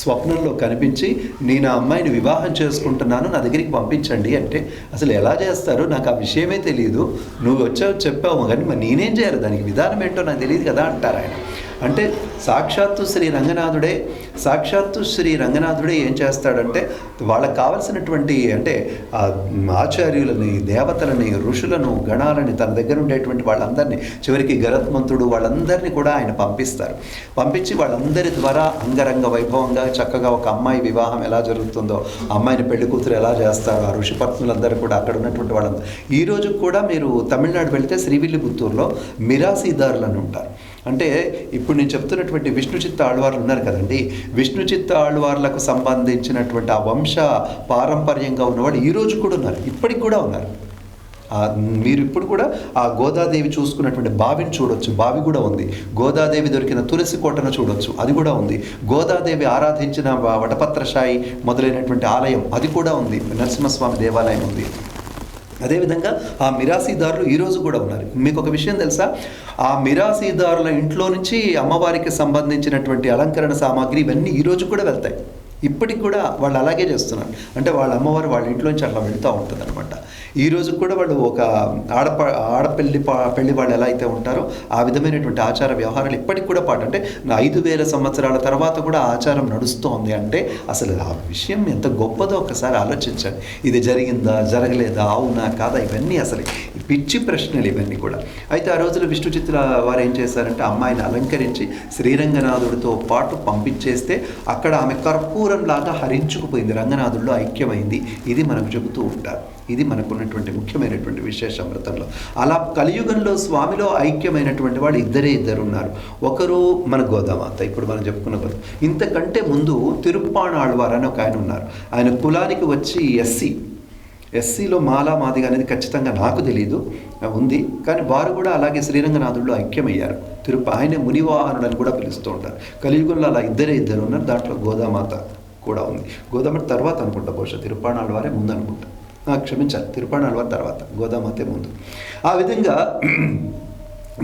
స్వప్నంలో కనిపించి, నేను ఆ అమ్మాయిని వివాహం చేసుకుంటున్నాను, నా దగ్గరికి పంపించండి అంటే, అసలు ఎలా చేస్తారో నాకు ఆ విషయమే తెలియదు, నువ్వు వచ్చావు చెప్పావు కానీ మరి నేనేం చేయాలి, దానికి విధానం ఏంటో నాకు తెలియదు కదా అంటారు ఆయన. అంటే సాక్షాత్తు శ్రీ రంగనాథుడే ఏం చేస్తాడంటే వాళ్ళకి కావలసినటువంటి అంటే ఆచార్యులని, దేవతలని, ఋషులను, గణాలని, తన దగ్గర ఉండేటువంటి వాళ్ళందరినీ, చివరికి గరత్మంతుడు వాళ్ళందరినీ కూడా ఆయన పంపించి వాళ్ళందరి ద్వారా అంగరంగ వైభవంగా చక్కగా ఒక అమ్మాయి వివాహం ఎలా జరుగుతుందో, అమ్మాయిని పెళ్లి కూతురు ఎలా చేస్తారో, ఆ ఋషిపత్నులందరూ కూడా అక్కడ ఉన్నటువంటి వాళ్ళందరూ. ఈ రోజు కూడా మీరు తమిళనాడు వెళితే శ్రీవిల్లిపుత్తూరులో మిరాసీదారులు అని ఉంటారు. అంటే ఇప్పుడు నేను చెప్తున్నటువంటి విష్ణుచిత్త ఆళ్వార్లు ఉన్నారు కదండి, విష్ణుచిత్త ఆళ్వార్లకు సంబంధించినటువంటి ఆ వంశ పారంపర్యంగా ఉన్నవాళ్ళు ఈరోజు కూడా ఉన్నారు, ఇప్పటికి కూడా ఉన్నారు. మీరు ఇప్పుడు కూడా ఆ గోదాదేవి చూసుకున్నటువంటి బావిని చూడొచ్చు, బావి కూడా ఉంది. గోదాదేవి దొరికిన తులసి కోటను చూడొచ్చు, అది కూడా ఉంది. గోదాదేవి ఆరాధించిన వటపత్రశాయి మొదలైనటువంటి ఆలయం అది కూడా ఉంది. నరసింహస్వామి దేవాలయం ఉంది. అదేవిధంగా ఆ మిరాసీదారులు ఈరోజు కూడా ఉన్నారు. మీకు ఒక విషయం తెలుసా, ఆ మిరాసీదారుల ఇంట్లో నుంచి అమ్మవారికి సంబంధించినటువంటి అలంకరణ సామాగ్రి ఇవన్నీ ఈరోజు కూడా వెళ్తాయి. ఇప్పటికి కూడా వాళ్ళు అలాగే చేస్తున్నారు. అంటే వాళ్ళ అమ్మవారు వాళ్ళ ఇంట్లోంచి అట్లా వెళ్తూ ఉంటుంది అనమాట. ఈ రోజు కూడా వాళ్ళు ఒక పెళ్లి వాళ్ళు ఎలా అయితే ఉంటారో ఆ విధమైనటువంటి ఆచార వ్యవహారాలు ఇప్పటికి కూడా అంటే 5000 సంవత్సరాల తర్వాత కూడా ఆచారం నడుస్తోంది. అంటే అసలు ఆ విషయం ఎంత గొప్పదో ఒకసారి ఆలోచించండి. ఇది జరిగిందా, జరగలేదా, అవునా కాదా, ఇవన్నీ అసలు పిచ్చి ప్రశ్నలు ఇవన్నీ కూడా. అయితే ఆ రోజులు విష్ణుచిత్తుల వారు ఏం చేశారంటే అమ్మాయిని అలంకరించి శ్రీరంగనాథుడితో పాటు పంపించేస్తే అక్కడ ఆమె కర్పూరంలాగా హరించుకుపోయింది, రంగనాథుడిలో ఐక్యమైంది. ఇది మనకు చెబుతూ ఉంటారు. ఇది మనకున్నటువంటి ముఖ్యమైనటువంటి విశేషం వ్రతంలో. అలా కలియుగంలో స్వామిలో ఐక్యమైనటువంటి వాళ్ళు ఇద్దరు ఉన్నారు. ఒకరు మన గోదామాత, ఇప్పుడు మనం చెప్పుకున్న గోదా. ఇంతకంటే ముందు తిరుప్పాణాళ్వార్ అని ఒక ఆయన ఉన్నారు. ఆయన కులానికి వచ్చి ఎస్సీలో మాలా మాదిగ అనేది ఖచ్చితంగా నాకు తెలీదు, ఉంది. కానీ వారు కూడా అలాగే శ్రీరంగనాథుల్లో ఐక్యమయ్యారు. ఆయన మునివాహనుడు అని కూడా పిలుస్తూ ఉంటారు. కలియుగంలో అలా ఇద్దరు ఉన్నారు. దాంట్లో గోదామాత కూడా ఉంది. గోదామాత తర్వాత అనుకుంటా, బహుశా తిరుప్పాణాళ్వారే ముందు అనుకుంటా. క్షమించాలి, తిరుప్పాణాళ్వార్ తర్వాత, గోదామాతే ముందు. ఆ విధంగా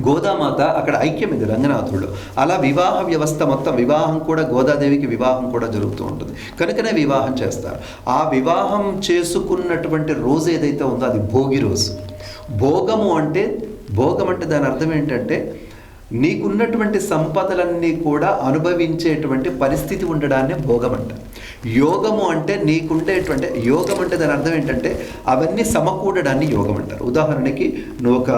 గోదామాత అక్కడ ఐక్యమైంది రంగనాథుడు. అలా వివాహ వ్యవస్థ మొత్తం, వివాహం కూడా గోదాదేవికి వివాహం కూడా జరుగుతూ ఉంటుంది. కనుకనే వివాహం చేస్తారు. ఆ వివాహం చేసుకున్నటువంటి రోజు ఏదైతే ఉందో అది భోగి రోజు. భోగం అంటే దాని అర్థం ఏంటంటే నీకున్నటువంటి సంపదలన్నీ కూడా అనుభవించేటువంటి పరిస్థితి ఉండడాన్ని భోగం అంట. యోగము అంటే నీకుండేటువంటి, యోగం అంటే దాని అర్థం ఏంటంటే అవన్నీ సమకూడడాన్ని యోగం అంటారు. ఉదాహరణకి నువ్వు ఒక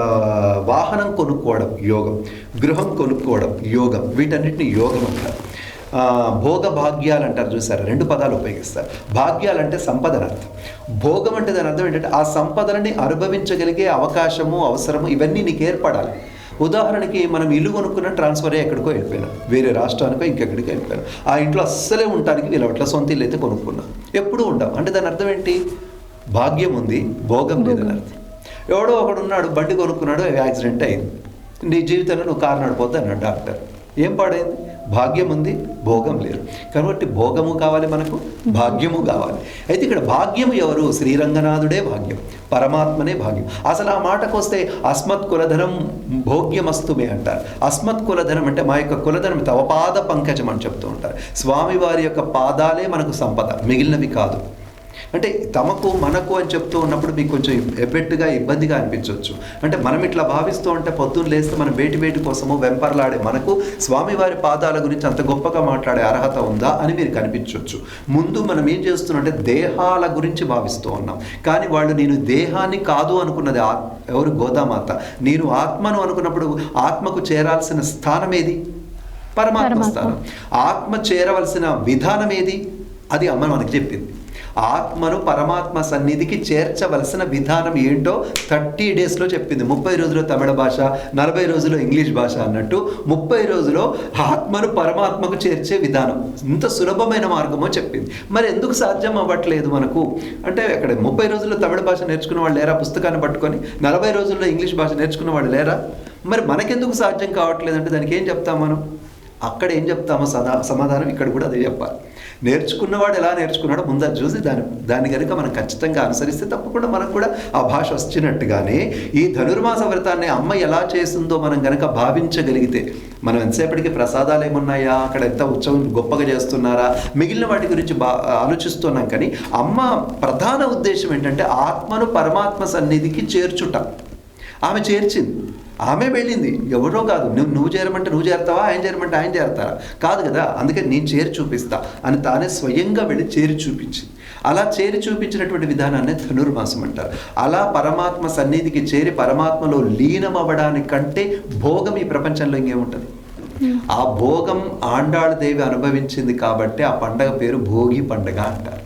వాహనం కొనుక్కోవడం యోగం, గృహం కొనుక్కోవడం యోగం, వీటన్నిటిని యోగం అంటారు. భోగ భాగ్యాలు అంటారు, చూసారు, 2 పదాలు ఉపయోగిస్తారు. భాగ్యాలంటే సంపదన అర్థం, భోగం అంటే దాని అర్థం ఏంటంటే ఆ సంపదలని అనుభవించగలిగే అవకాశము, అవసరము ఇవన్నీ నీకు ఏర్పడాలి. ఉదాహరణకి మనం ఇల్లు కొనుక్కున్న ట్రాన్స్ఫర్ అయ్యి ఎక్కడికో వెళ్ళిపోయినాం, వేరే రాష్ట్రానికో ఇంకెక్కడికి వెళ్ళిపోయినాం. ఆ ఇంట్లో అస్సలే ఉండటానికి వీళ్ళవట్ల సొంత ఇల్లు అయితే కొనుక్కున్నాం, ఎప్పుడూ ఉంటాం. అంటే దాని అర్థం ఏంటి? భాగ్యం ఉంది, భోగం లేదని అర్థం. ఎవడో ఒకడు ఉన్నాడు, బండి కొనుక్కున్నాడు, యాక్సిడెంట్ అయింది, నీ జీవితంలో నువ్వు కారు నడిపోద్దు అన్నాడు డాక్టర్. ఏం పాడైంది? భాగ్యం ఉంది, భోగం లేదు. కాబట్టి భోగము కావాలి మనకు, భాగ్యము కావాలి. అయితే ఇక్కడ భాగ్యము ఎవరు? శ్రీరంగనాథుడే భాగ్యం, పరమాత్మనే భాగ్యం. అసలు ఆ మాటకు వస్తే అస్మత్ కులధనం భోగ్యమస్తుమే అంటారు. అస్మత్ కులధనం అంటే మా యొక్క కులధనం తవ పాద పంకజం అని చెప్తూ ఉంటారు. స్వామివారి యొక్క పాదాలే మనకు సంపద, మిగిలినవి కాదు. అంటే తమకు మనకు అని చెప్తూ ఉన్నప్పుడు మీకు కొంచెం ఎబ్బెట్టుగా ఇబ్బందిగా అనిపించవచ్చు. అంటే మనం ఇట్లా భావిస్తూ ఉంటే పొద్దున్న లేస్తే మనం వేటి కోసమో వెంపర్లాడే మనకు స్వామివారి పాదాల గురించి అంత గొప్పగా మాట్లాడే అర్హత ఉందా అని మీరు కనిపించవచ్చు. ముందు మనం ఏం చేస్తున్నాం అంటే దేహాల గురించి భావిస్తూ ఉన్నాం. కానీ వాళ్ళు నేను దేహాన్ని కాదు అనుకున్నది ఎవరు? గోదామాత. నేను ఆత్మను అనుకున్నప్పుడు ఆత్మకు చేరాల్సిన స్థానం ఏది? పరమాత్మ స్థానం. ఆత్మ చేరవలసిన విధానం ఏది? అది అమ్మ మనకు చెప్పింది. ఆత్మను పరమాత్మ సన్నిధికి చేర్చవలసిన విధానం ఏంటో 30 డేస్లో చెప్పింది. 30 రోజుల్లో తమిళ భాష, 40 రోజుల్లో ఇంగ్లీష్ భాష అన్నట్టు 30 రోజుల్లో ఆత్మను పరమాత్మకు చేర్చే విధానం ఇంత సులభమైన మార్గమో చెప్పింది. మరి ఎందుకు సాధ్యం అవ్వట్లేదు మనకు అంటే, అక్కడ 30 రోజుల్లో తమిళ భాష నేర్చుకున్న వాళ్ళు లేరా? పుస్తకాన్ని పట్టుకొని 40 రోజుల్లో ఇంగ్లీష్ భాష నేర్చుకున్న వాళ్ళు లేరా? మరి మనకెందుకు సాధ్యం కావట్లేదు అంటే దానికి ఏం చెప్తాం మనం? అక్కడ ఏం చెప్తామో సమాధానం ఇక్కడ కూడా అదే చెప్పాలి. నేర్చుకున్నవాడు ఎలా నేర్చుకున్నాడో ముందు చూసి దాన్ని కనుక మనం ఖచ్చితంగా అనుసరిస్తే తప్పకుండా మనకు కూడా ఆ భాష వచ్చినట్టుగానే ఈ ధనుర్మాస వ్రతాన్ని అమ్మ ఎలా చేస్తుందో మనం కనుక భావించగలిగితే, మనం ఎంతసేపటికి ప్రసాదాలు ఏమున్నాయా, అక్కడ ఎంత ఉత్సవం గొప్పగా చేస్తున్నారా, మిగిలిన వాటి గురించి ఆలోచిస్తున్నాం. కానీ అమ్మ ప్రధాన ఉద్దేశం ఏంటంటే ఆత్మను పరమాత్మ సన్నిధికి చేర్చుట. ఆమె చేర్చింది, ఆమె వెళ్ళింది, ఎవరో కాదు. నువ్వు చేరమంటే నువ్వు చేరతావా, ఆయన చేరమంటే ఆయన చేరతారా? కాదు కదా. అందుకే నేను చేరి చూపిస్తా అని తానే స్వయంగా వెళ్ళి చేరి చూపించింది. అలా చేరి చూపించినటువంటి విధానాన్ని ధనుర్మాసం అంటారు. అలా పరమాత్మ సన్నిధికి చేరి పరమాత్మలో లీనమవ్వడానికంటే భోగం ఈ ప్రపంచంలో ఇంకేముంటుంది? ఆ భోగం ఆండాళ్ దేవి అనుభవించింది కాబట్టి ఆ పండగ పేరు భోగి పండగ అంటారు.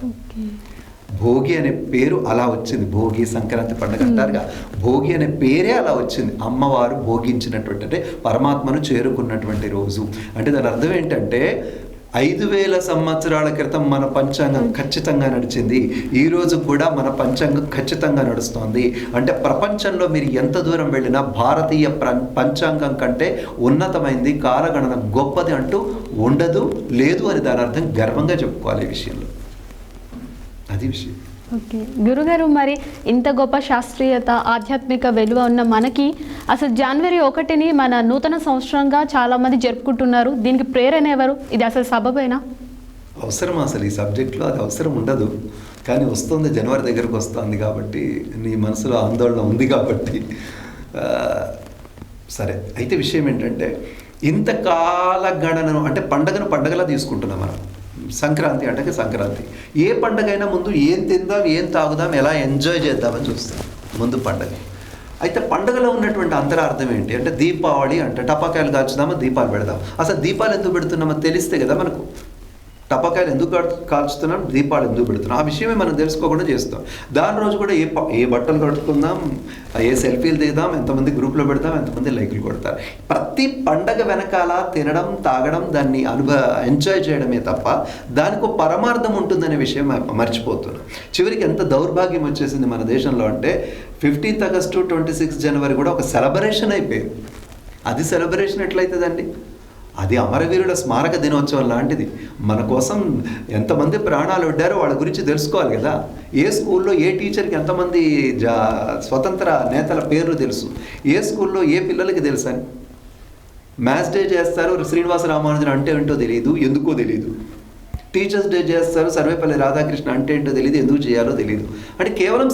భోగి అనే పేరు అలా వచ్చింది. భోగి, సంక్రాంతి పండుగ అంటారుగా, భోగి అనే పేరే అలా వచ్చింది. అమ్మవారు భోగించినటువంటి, అంటే పరమాత్మను చేరుకున్నటువంటి రోజు. అంటే దాని అర్థం ఏంటంటే 5000 సంవత్సరాల క్రితం మన పంచాంగం ఖచ్చితంగా నడిచింది, ఈ రోజు కూడా మన పంచాంగం ఖచ్చితంగా నడుస్తోంది. అంటే ప్రపంచంలో మీరు ఎంత దూరం వెళ్ళినా భారతీయ పంచాంగం కంటే ఉన్నతమైంది, కాలగణన గొప్పది అంటూ ఉండదు, లేదు అని దాని అర్థం గర్వంగా చెప్పుకోవాలి ఈ విషయంలో. అది విషయం. ఓకే గురుగారు, మరి ఇంత గొప్ప శాస్త్రీయత, ఆధ్యాత్మిక విలువ ఉన్న మనకి అసలు జనవరి 1ని మన నూతన సంవత్సరంగా చాలామంది జరుపుకుంటున్నారు. దీనికి ప్రేరణ ఎవరు? ఇది అసలు సబబేనా? అవసరం అసలు ఈ సబ్జెక్ట్లో అది అవసరం ఉండదు, కానీ వస్తుంది, జనవరి దగ్గరకు వస్తుంది కాబట్టి, నీ మనసులో ఆందోళన ఉంది కాబట్టి. సరే, అయితే విషయం ఏంటంటే ఇంత కాలగణనను అంటే పండగలా తీసుకుంటున్నాం మనం. సంక్రాంతి అంటే సంక్రాంతి, ఏ పండగ అయినా ముందు ఏం తిందాం, ఏం తాగుదాం, ఎలా ఎంజాయ్ చేద్దామని చూస్తాం ముందు పండగ. అయితే పండగలో ఉన్నటువంటి అంతరార్థం ఏంటి అంటే దీపావళి అంటే టపాకాయలు కాల్చుదామా, దీపాలు పెడదాం. అసలు దీపాలు ఎందుకు పెడుతున్నామో తెలిస్తే కదా మనకు. టపాకాయలు ఎందుకు కాల్చుతున్నాం, దీపాలు ఎందుకు పెడుతున్నాం, ఆ విషయమే మనం తెలుసుకోకుండా చేస్తాం. దాని రోజు కూడా ఏ బట్టలు కట్టుకుందాం, ఏ సెల్ఫీలు దిగుదాం, ఎంతమంది గ్రూప్లో పెడతాం, ఎంతమంది లైకులు కొడతారు. ప్రతి పండగ వెనకాల తినడం, తాగడం, దాన్ని ఎంజాయ్ చేయడమే తప్ప దానికి పరమార్థం ఉంటుందనే విషయం మర్చిపోతున్నాం. చివరికి ఎంత దౌర్భాగ్యం వచ్చేసింది మన దేశంలో అంటే 15th ఆగస్టు 26 జనవరి కూడా ఒక సెలబ్రేషన్ అయిపోయింది. అది సెలబ్రేషన్ ఎట్లయితుందండి? అది అమరవీరుల స్మారక దినోత్సవం లాంటిది. మన కోసం ఎంతమంది ప్రాణాలు వడ్డారో వాళ్ళ గురించి తెలుసుకోవాలి కదా. ఏ స్కూల్లో ఏ టీచర్కి ఎంతమంది స్వతంత్ర నేతల పేర్లు తెలుసు, ఏ స్కూల్లో ఏ పిల్లలకి తెలుసు అని. మ్యాథ్స్ డే చేస్తారు, శ్రీనివాస రామానుజన్ అంటే ఏంటో తెలియదు, ఎందుకో తెలియదు. టీచర్స్ డే చేస్తారు, సర్వేపల్లి రాధాకృష్ణ అంటే ఏంటో తెలియదు, ఎందుకు చేయాలో తెలియదు. అంటే కేవలం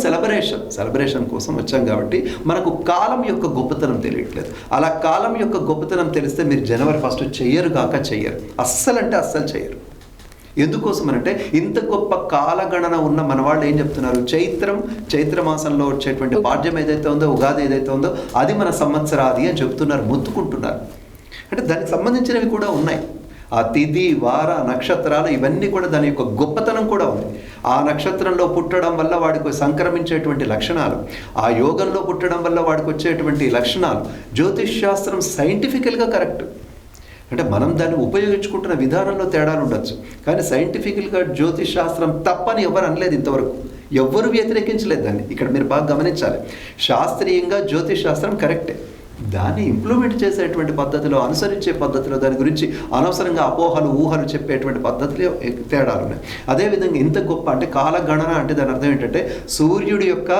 సెలబ్రేషన్ కోసం వచ్చాం కాబట్టి మనకు కాలం యొక్క గొప్పతనం తెలియట్లేదు. అలా కాలం యొక్క గొప్పతనం తెలిస్తే మీరు జనవరి 1 చెయ్యరు. అస్సలు చెయ్యరు. ఎందుకోసం అంటే ఇంత గొప్ప కాలగణన ఉన్న మన వాళ్ళు ఏం చెప్తున్నారు, చైత్ర మాసంలో వచ్చేటువంటి పాడ్యం ఏదైతే ఉందో, ఉగాది ఏదైతే ఉందో అది మన సంవత్సరాది అని చెప్తున్నారు, మొత్తుకుంటున్నారు. అంటే దానికి సంబంధించినవి కూడా ఉన్నాయి. ఆ తిథి, వార, నక్షత్రాలు ఇవన్నీ కూడా దాని యొక్క గొప్పతనం కూడా ఉంది. ఆ నక్షత్రంలో పుట్టడం వల్ల వాడికి సంక్రమించేటువంటి లక్షణాలు, ఆ యోగంలో పుట్టడం వల్ల వాడికి వచ్చేటువంటి లక్షణాలు, జ్యోతిష్ శాస్త్రం సైంటిఫికల్గా కరెక్ట్. అంటే మనం దాన్ని ఉపయోగించుకుంటున్న విధానంలో తేడాలు ఉండొచ్చు, కానీ సైంటిఫికల్గా జ్యోతిష్ శాస్త్రం తప్పని ఎవరు అనలేదు ఇంతవరకు. ఎవ్వరు వ్యతిరేకించలేదు దాన్ని. ఇక్కడ మీరు బాగా గమనించాలి. శాస్త్రీయంగా జ్యోతిష్ శాస్త్రం కరెక్టే. దాన్ని ఇంప్లిమెంట్ చేసేటువంటి పద్ధతిలో, అనుసరించే పద్ధతిలో, దాని గురించి అనవసరంగా అపోహలు, ఊహలు చెప్పేటువంటి పద్ధతిలో తేడాలు ఉన్నాయి. అదేవిధంగా ఇంత గొప్ప అంటే కాలగణన అంటే దాని అర్థం ఏంటంటే సూర్యుడి యొక్క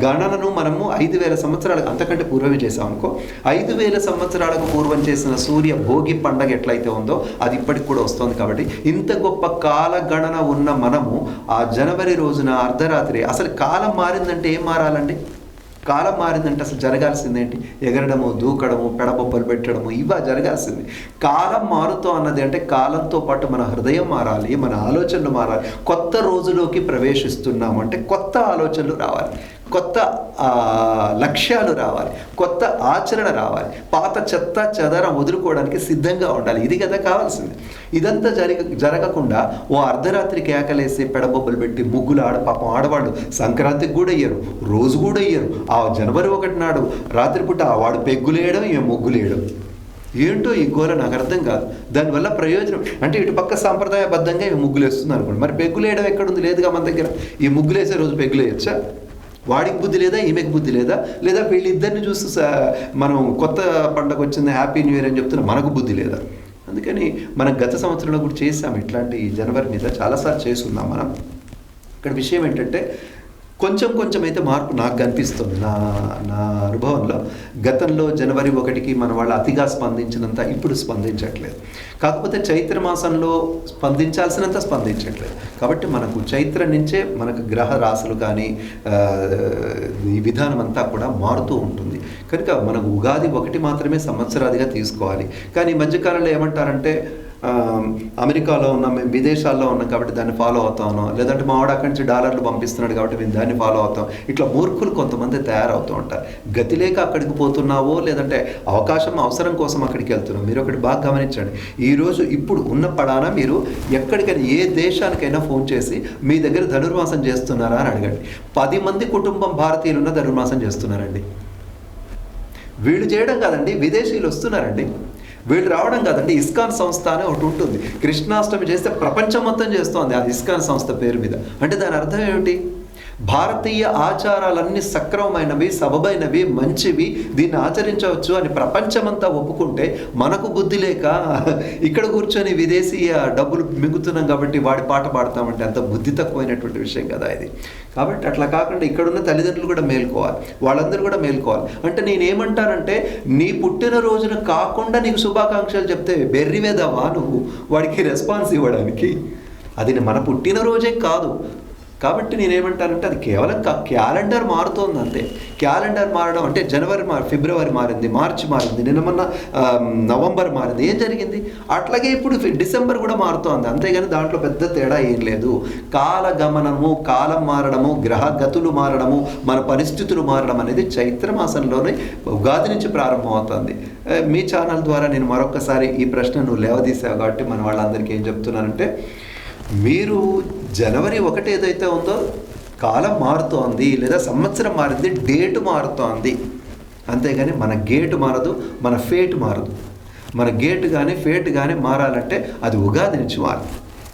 గణనను మనము 5000 సంవత్సరాలకు అంతకంటే పూర్వమే చేసాం అనుకో. 5000 సంవత్సరాలకు పూర్వం చేసిన సూర్య భోగి పండగ ఎట్లయితే ఉందో అది ఇప్పటికి కూడా వస్తుంది. కాబట్టి ఇంత గొప్ప కాలగణన ఉన్న మనము ఆ జనవరి రోజున అర్ధరాత్రి, అసలు కాలం మారిందంటే ఏం మారాలండి? కాలం మారిందంటే అసలు జరగాల్సిందేంటి? ఎగరడము, దూకడము, పెడబొబ్బలు పెట్టడము, ఇవా జరగాల్సింది. కాలం మారుతూ అన్నది అంటే కాలంతో పాటు మన హృదయం మారాలి, మన ఆలోచనలు మారాలి. కొత్త రోజులోకి ప్రవేశిస్తున్నాము అంటే కొత్త ఆలోచనలు రావాలి, కొత్త లక్ష్యాలు రావాలి, కొత్త ఆచరణ రావాలి, పాత చెత్త చెదరం వదులుకోవడానికి సిద్ధంగా ఉండాలి. ఇది కదా కావాల్సింది. ఇదంతా జరగకుండా ఓ అర్ధరాత్రి కేకలేసి పెడబొబ్బలు పెట్టి ముగ్గులు పాపం ఆడవాళ్ళు సంక్రాంతికి కూడా ఇయ్యరు, రోజు కూడా ఇయ్యరు. ఆ జనవరి 1 నాడు రాత్రిపూట వాడు పెగ్గులేయడం, ఏ ముగ్గులేయడం, ఏంటో ఈ గోల నాకు అర్థం కాదు. దానివల్ల ప్రయోజనం అంటే ఇటు పక్క సాంప్రదాయబద్ధంగా ఈ ముగ్గులు వేస్తుంది అనుకోండి, మరి పెగ్గులేయడం ఎక్కడుంది? లేదుగా మన దగ్గర. ఈ ముగ్గులు వేసే రోజు పెగ్గులు వేయచ్చా? వాడికి బుద్ధి లేదా, ఈమెకి బుద్ధి లేదా? లేదా వీళ్ళిద్దరిని చూస్తూ మనం కొత్త పండగ వచ్చింది, హ్యాపీ న్యూ ఇయర్ అని చెప్తున్నా, మనకు బుద్ధి లేదా? అందుకని మనం గత సంవత్సరంలో కూడా చేసాం ఇట్లాంటి జనవరి మీద చాలాసార్లు చేసుకున్నాం మనం. ఇక్కడ విషయం ఏంటంటే కొంచెం అయితే మార్పు నాకు కనిపిస్తుంది నా అనుభవంలో. గతంలో జనవరి 1కి మన వాళ్ళు అతిగా స్పందించినంత ఇప్పుడు స్పందించట్లేదు. కాకపోతే చైత్ర మాసంలో స్పందించాల్సినంత స్పందించట్లేదు. కాబట్టి మనకు చైత్రం నుంచే మనకు గ్రహ రాశులు కానీ ఈ విధానం అంతా కూడా మారుతూ ఉంటుంది. కనుక మనకు ఉగాది 1 మాత్రమే సంవత్సరాదిగా తీసుకోవాలి. కానీ ఈ మధ్యకాలంలో ఏమంటారంటే అమెరికాలో ఉన్నాం, మేము విదేశాల్లో ఉన్నాం కాబట్టి దాన్ని ఫాలో అవుతాను, లేదంటే మా వాడు అక్కడి నుంచి డాలర్లు పంపిస్తున్నాడు కాబట్టి మేము దాన్ని ఫాలో అవుతాం. ఇట్లా మూర్ఖులు కొంతమంది తయారవుతూ ఉంటారు. గతి లేక అక్కడికి పోతున్నావో లేదంటే అవసరం కోసం అక్కడికి వెళ్తున్నావు. మీరు ఒకటి బాగా గమనించండి. ఈరోజు ఇప్పుడు ఉన్న పడాన మీరు ఎక్కడికైనా ఏ దేశానికైనా ఫోన్ చేసి మీ దగ్గర ధనుర్మాసం చేస్తున్నారా అని అడగండి. 10 మంది కుటుంబం భారతీయులున్న ధనుర్మాసం చేస్తున్నారండి. వీళ్ళు చేయడం కాదండి, విదేశీయులు వస్తున్నారండి. వీళ్ళు రావడం కాదండి, ఇస్కాన్ సంస్థ అనే ఒకటి ఉంటుంది. కృష్ణాష్టమి చేస్తే ప్రపంచం మొత్తం చేస్తోంది ఆ ఇస్కాన్ సంస్థ పేరు మీద. అంటే దాని అర్థం ఏమిటి? భారతీయ ఆచారాలన్నీ సక్రమమైనవి, సబబైనవి, మంచివి, దీన్ని ఆచరించవచ్చు అని ప్రపంచమంతా ఒప్పుకుంటే మనకు బుద్ధి లేక ఇక్కడ కూర్చొని విదేశీయ డబ్బులు మిగుతున్నాం కాబట్టి వాడి పాట పాడతామంటే అంత బుద్ధి తక్కువైనటువంటి విషయం కదా ఇది. కాబట్టి అట్లా కాకుండా ఇక్కడున్న తల్లిదండ్రులు కూడా మేల్కోవాలి, వాళ్ళందరూ కూడా మేల్కోవాలి. అంటే నేనేమంటానంటే నీ పుట్టినరోజున కాకుండా నీకు శుభాకాంక్షలు చెప్తే బెర్రివేదవా నువ్వు వాడికి రెస్పాన్స్ ఇవ్వడానికి? అది మన పుట్టినరోజే కాదు, కాబట్టి నేనేమంటానంటే అది కేవలం క్యాలెండర్ మారుతోంది అంతే. క్యాలెండర్ మారడం అంటే జనవరి ఫిబ్రవరి మారింది, మార్చి మారింది, నిన్న మొన్న నవంబర్ మారింది. ఏం జరిగింది? అట్లాగే ఇప్పుడు డిసెంబర్ కూడా మారుతోంది. అంతేగాని దాంట్లో పెద్ద తేడా ఏం లేదు. కాలగమనము, కాలం మారడము, గ్రహ గతులు మారడము, మన పరిస్థితులు మారడం అనేది చైత్రమాసంలోనే ఉగాది నుంచి ప్రారంభమవుతుంది. మీ ఛానల్ ద్వారా నేను మరొకసారి ఈ ప్రశ్న నువ్వు లేవదీసావు కాబట్టి మన వాళ్ళందరికీ ఏం చెప్తున్నానంటే, మీరు జనవరి 1 ఏదైతే ఉందో కాలం మారుతోంది, లేదా సంవత్సరం మారింది, డేటు మారుతోంది. అంతేగాని మన గేటు మారదు, మన ఫేట్ మారదు. మన గేటు కానీ ఫేట్ కానీ మారాలంటే అది ఉగాది నుంచి మారదు.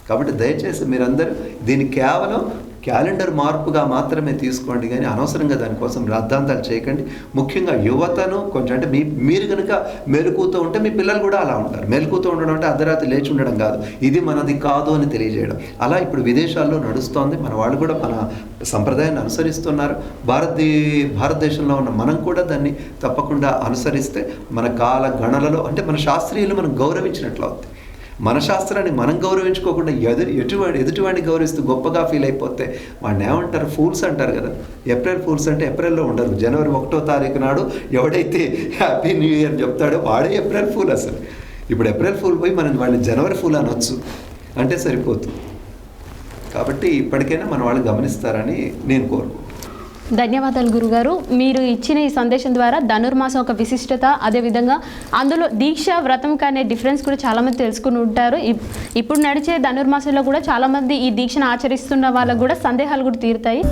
కాబట్టి దయచేసి మీరందరూ దీన్ని కేవలం క్యాలెండర్ మార్పుగా మాత్రమే తీసుకోండి, కానీ అనవసరంగా దానికోసం రాద్ధాంతాలు చేయకండి. ముఖ్యంగా యువతను కొంచెం అంటే మీరు కనుక మెలకుతూ ఉంటే మీ పిల్లలు కూడా అలా ఉంటారు. మెలకుతూ ఉండడం అంటే అర్ధరాత్రి లేచి ఉండడం కాదు, ఇది మనది కాదు అని తెలియజేయడం. అలా ఇప్పుడు విదేశాల్లో నడుస్తోంది. మన వాళ్ళు కూడా మన సంప్రదాయాన్ని అనుసరిస్తున్నారు. భారతదేశంలో ఉన్న మనం కూడా దాన్ని తప్పకుండా అనుసరిస్తే మన కాల గణనలో అంటే మన శాస్త్రీయులు మనం గౌరవించినట్లు అవుతుంది. మన శాస్త్రాన్ని మనం గౌరవించుకోకుండా ఎదుటివాడిని గౌరవిస్తూ గొప్పగా ఫీల్ అయిపోతే వాడిని ఏమంటారు? ఫూల్స్ అంటారు కదా. ఏప్రిల్ ఫూల్స్ అంటే ఏప్రిల్లో ఉండరు. జనవరి 1వ తారీఖు నాడు ఎవడైతే హ్యాపీ న్యూ ఇయర్ చెప్తాడో వాడే ఏప్రిల్ ఫూల్. అసలు ఇప్పుడు ఏప్రిల్ ఫూల్ పోయి మనం వాళ్ళని జనవరి ఫూల్ అనొచ్చు అంటే సరిపోతుంది. కాబట్టి ఇప్పటికైనా మన వాళ్ళు గమనిస్తారని నేను కోరుకుంటున్నాను. ధన్యవాదాలు గురుగారు. మీరు ఇచ్చిన ఈ సందేశం ద్వారా ధనుర్మాసం ఒక విశిష్టత, అదేవిధంగా అందులో దీక్ష వ్రతం అనే డిఫరెన్స్ కూడా చాలామంది తెలుసుకుని ఉంటారు. ఇప్పుడు నడిచే ధనుర్మాసంలో కూడా చాలామంది ఈ దీక్షను ఆచరిస్తున్న వాళ్ళకు కూడా సందేహాలు కూడా తీరుతాయి.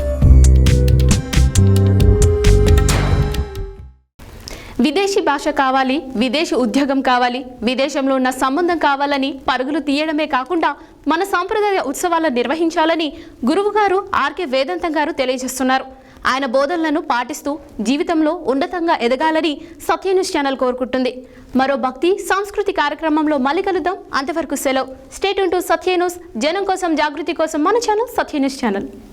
విదేశీ భాష కావాలి, విదేశీ ఉద్యోగం కావాలి, విదేశంలో ఉన్న సంబంధం కావాలని పరుగులు తీయడమే కాకుండా మన సాంప్రదాయ ఉత్సవాలను నిర్వహించాలని గురువుగారు ఆర్కే వేదాంతం గారు తెలియజేస్తున్నారు. ఆయన బోధనలను పాటిస్తూ జీవితంలో ఉన్నతంగా ఎదగాలని సత్య న్యూస్ ఛానల్ కోరుకుంటుంది. మరో భక్తి సంస్కృతి కార్యక్రమంలో మళ్ళీ కలుద్దాం. అంతవరకు సెలవు. Stay tune to Satya news. జనం కోసం, జాగృతి కోసం మన ఛానల్ సత్య న్యూస్ ఛానల్.